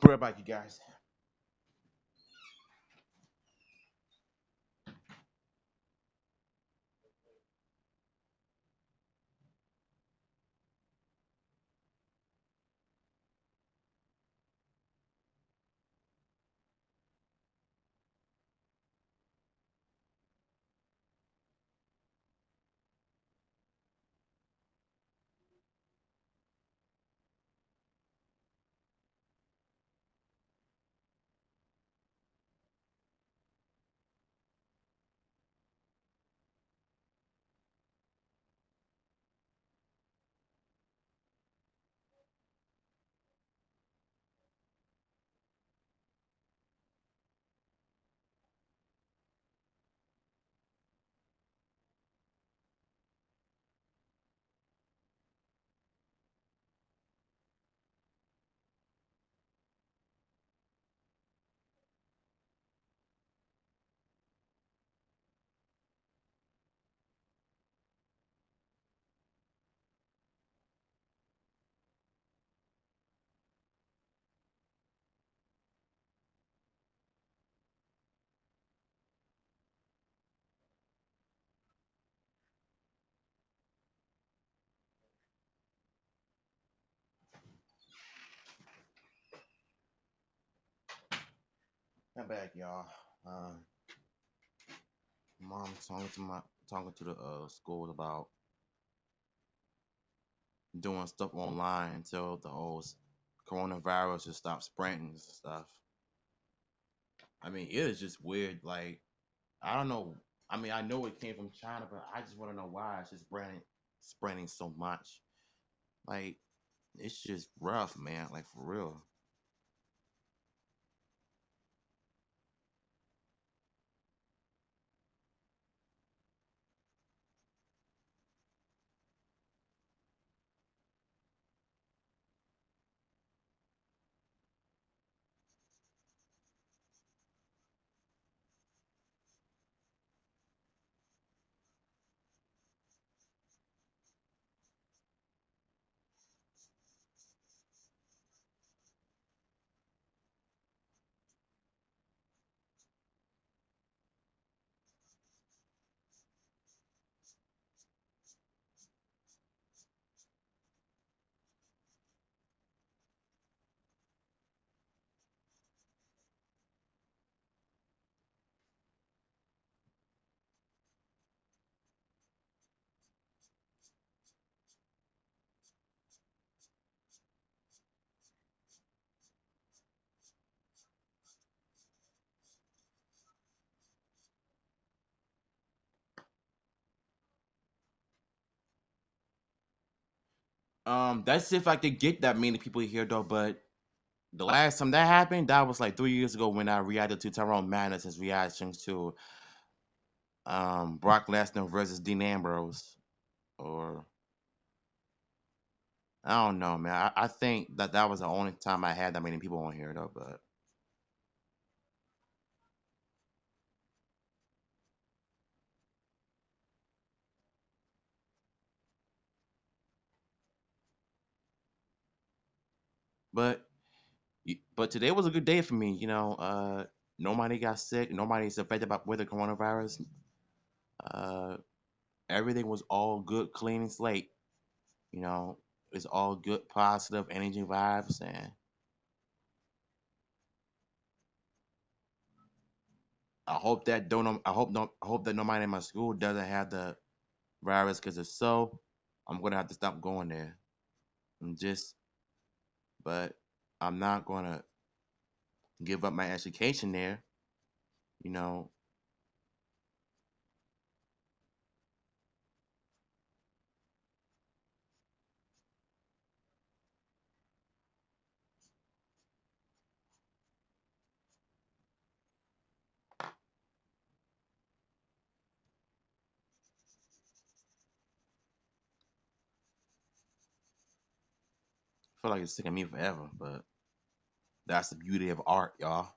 Speaker 1: Be right back, you guys. I'm back, y'all. Mom talking to the schools about doing stuff online until the whole coronavirus just stops spreading and stuff. I mean, it is just weird. Like, I don't know. I mean, I know it came from China, but I just want to know why it's just spreading so much. Like, it's just rough, man. Like, for real. That's if I could get that many people here though. But the last time that happened, that was like 3 years ago when I reacted to Tyrone Madness's reactions to Brock Lesnar versus Dean Ambrose. Or I don't know, man. I think that was the only time I had that many people on here though. But but today was a good day for me. Nobody got sick. Nobody's affected with the coronavirus. Uh, Everything was all good, clean and slate. You know, it's all good, positive energy vibes, and I hope that nobody in my school doesn't have the virus. Because if so, I'm gonna have to stop going there. I'm just, but I'm not gonna give up my education there. You know, I feel like it's taking me forever, but that's the beauty of art, y'all.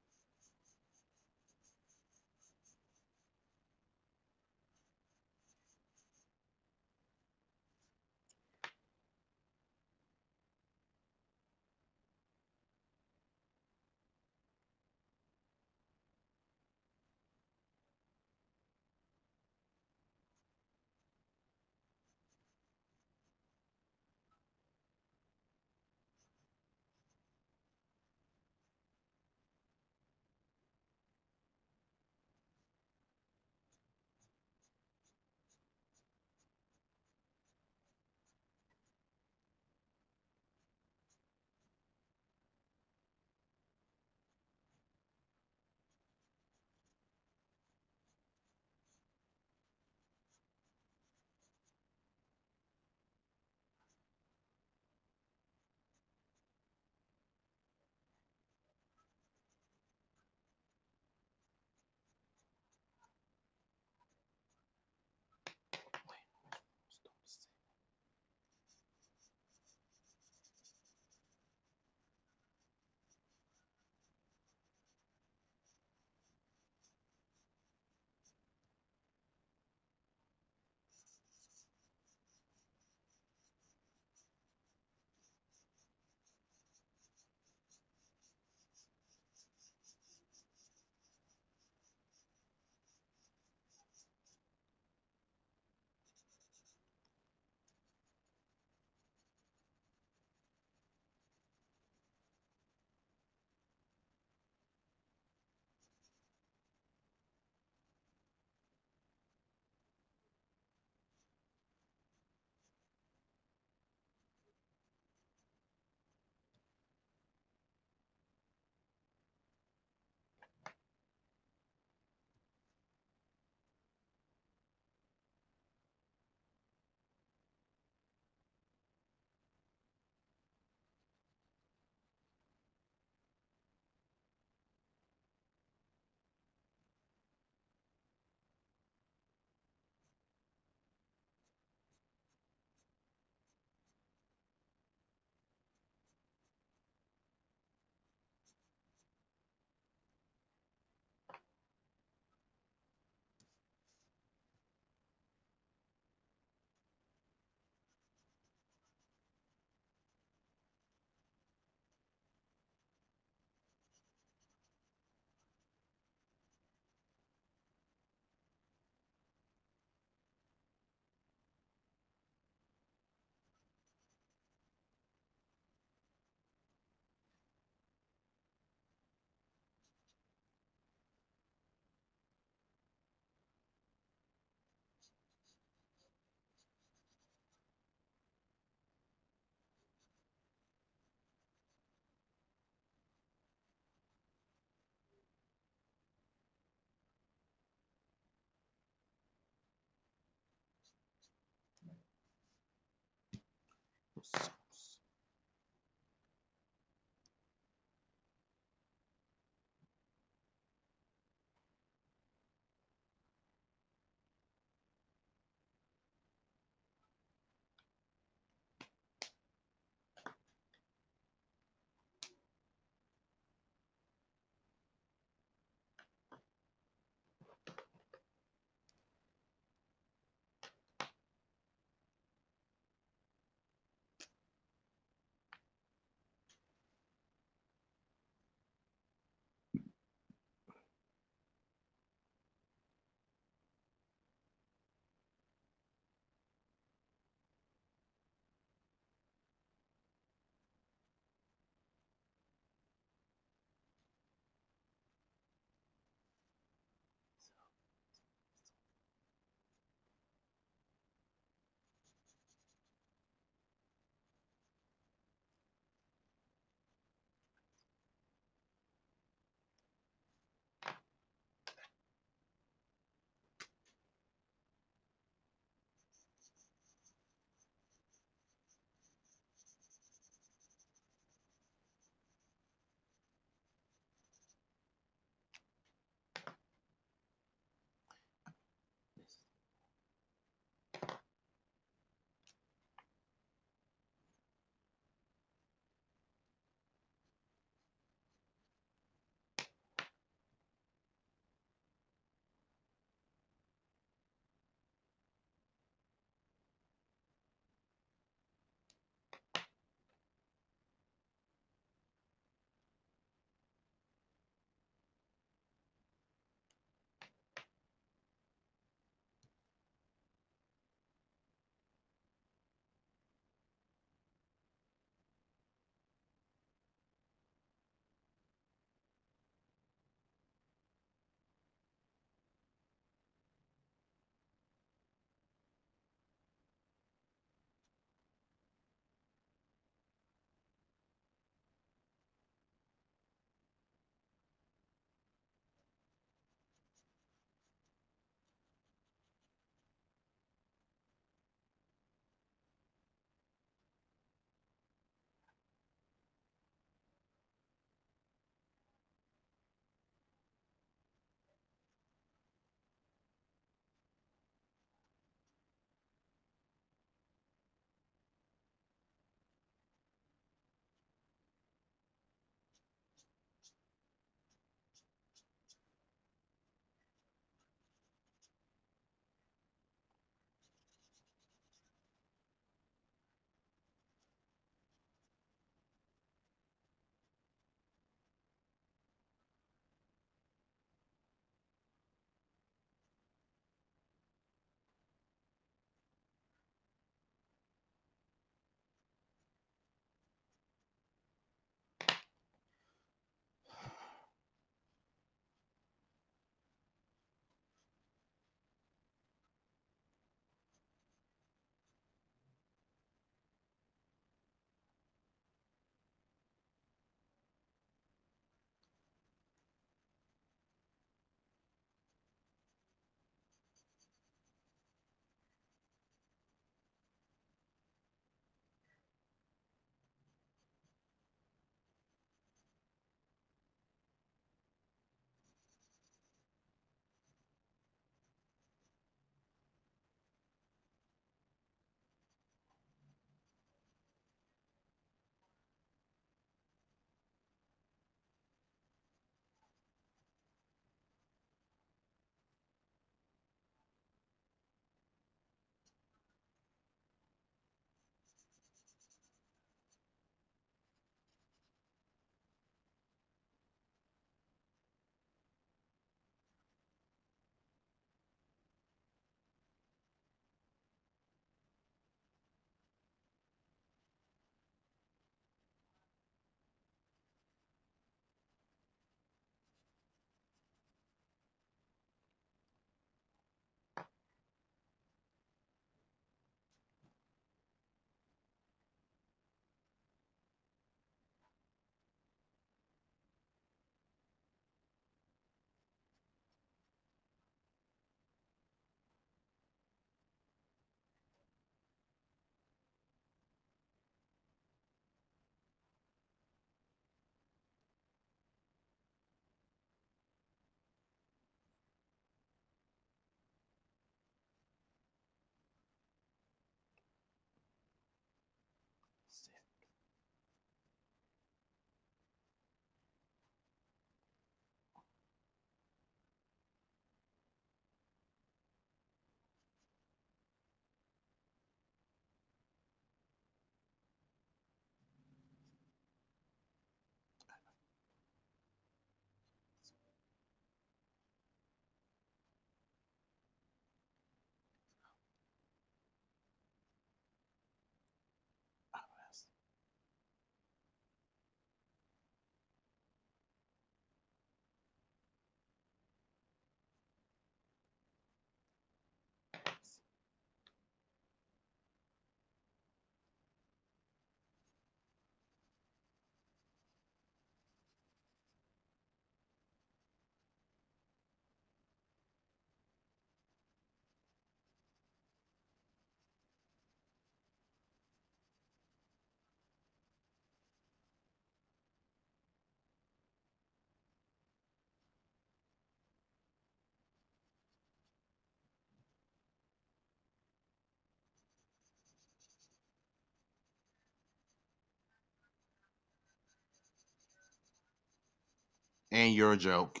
Speaker 1: And you're a joke.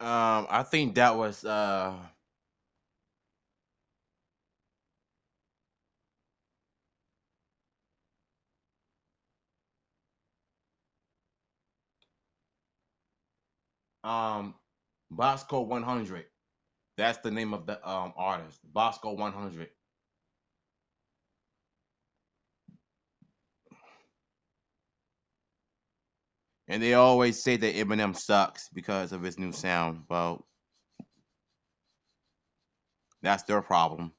Speaker 1: I think that was um Bosco 100. That's the name of the artist. Bosco 100. And they always say that Eminem sucks because of his new sound. Well, that's their problem.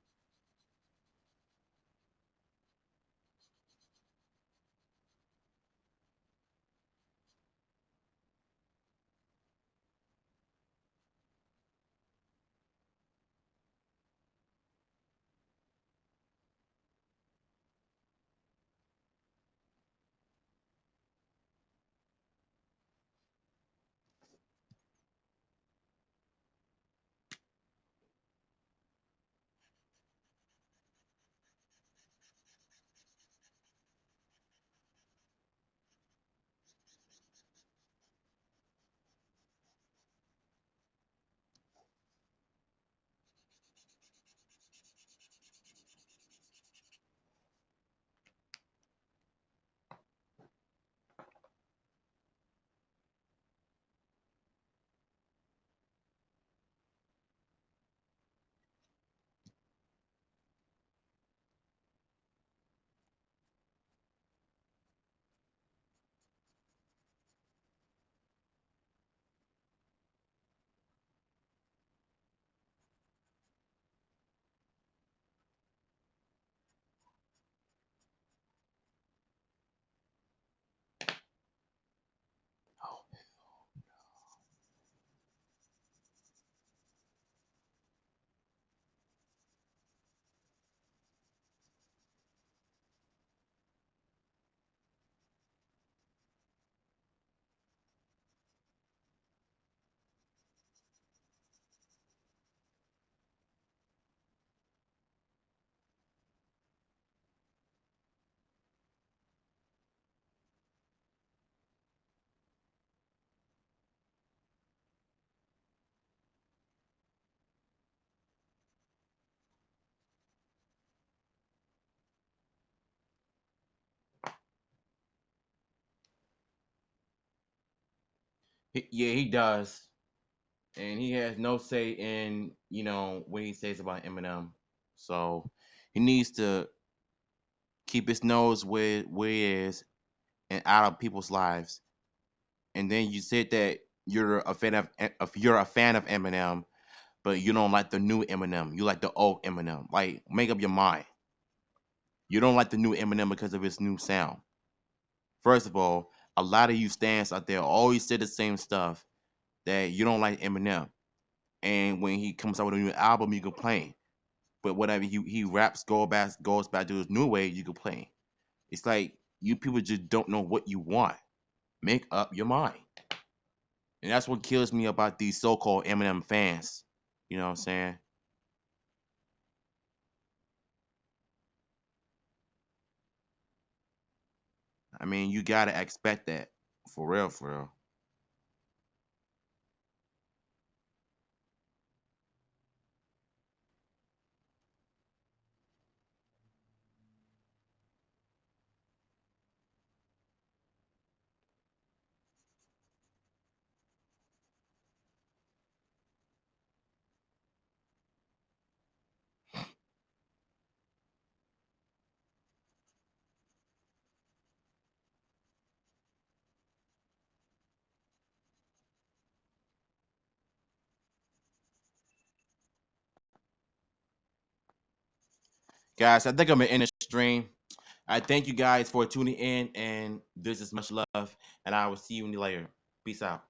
Speaker 1: Yeah, he does. And he has no say in, what he says about Eminem. So he needs to keep his nose where he is and out of people's lives. And then you said that you're a fan of Eminem, but you don't like the new Eminem. You like the old Eminem. Like, make up your mind. You don't like the new Eminem because of his new sound. First of all, a lot of you stands out there always say the same stuff that you don't like Eminem. And when he comes out with a new album, you complain. But whatever he raps goes back to his new way, you complain. It's like you people just don't know what you want. Make up your mind. And that's what kills me about these so-called Eminem fans. You know what I'm saying? I mean, you gotta expect that. For real, for real. Guys, I think I'm gonna end the stream. I thank you guys for tuning in, and this is much love, and I will see you later. Peace out.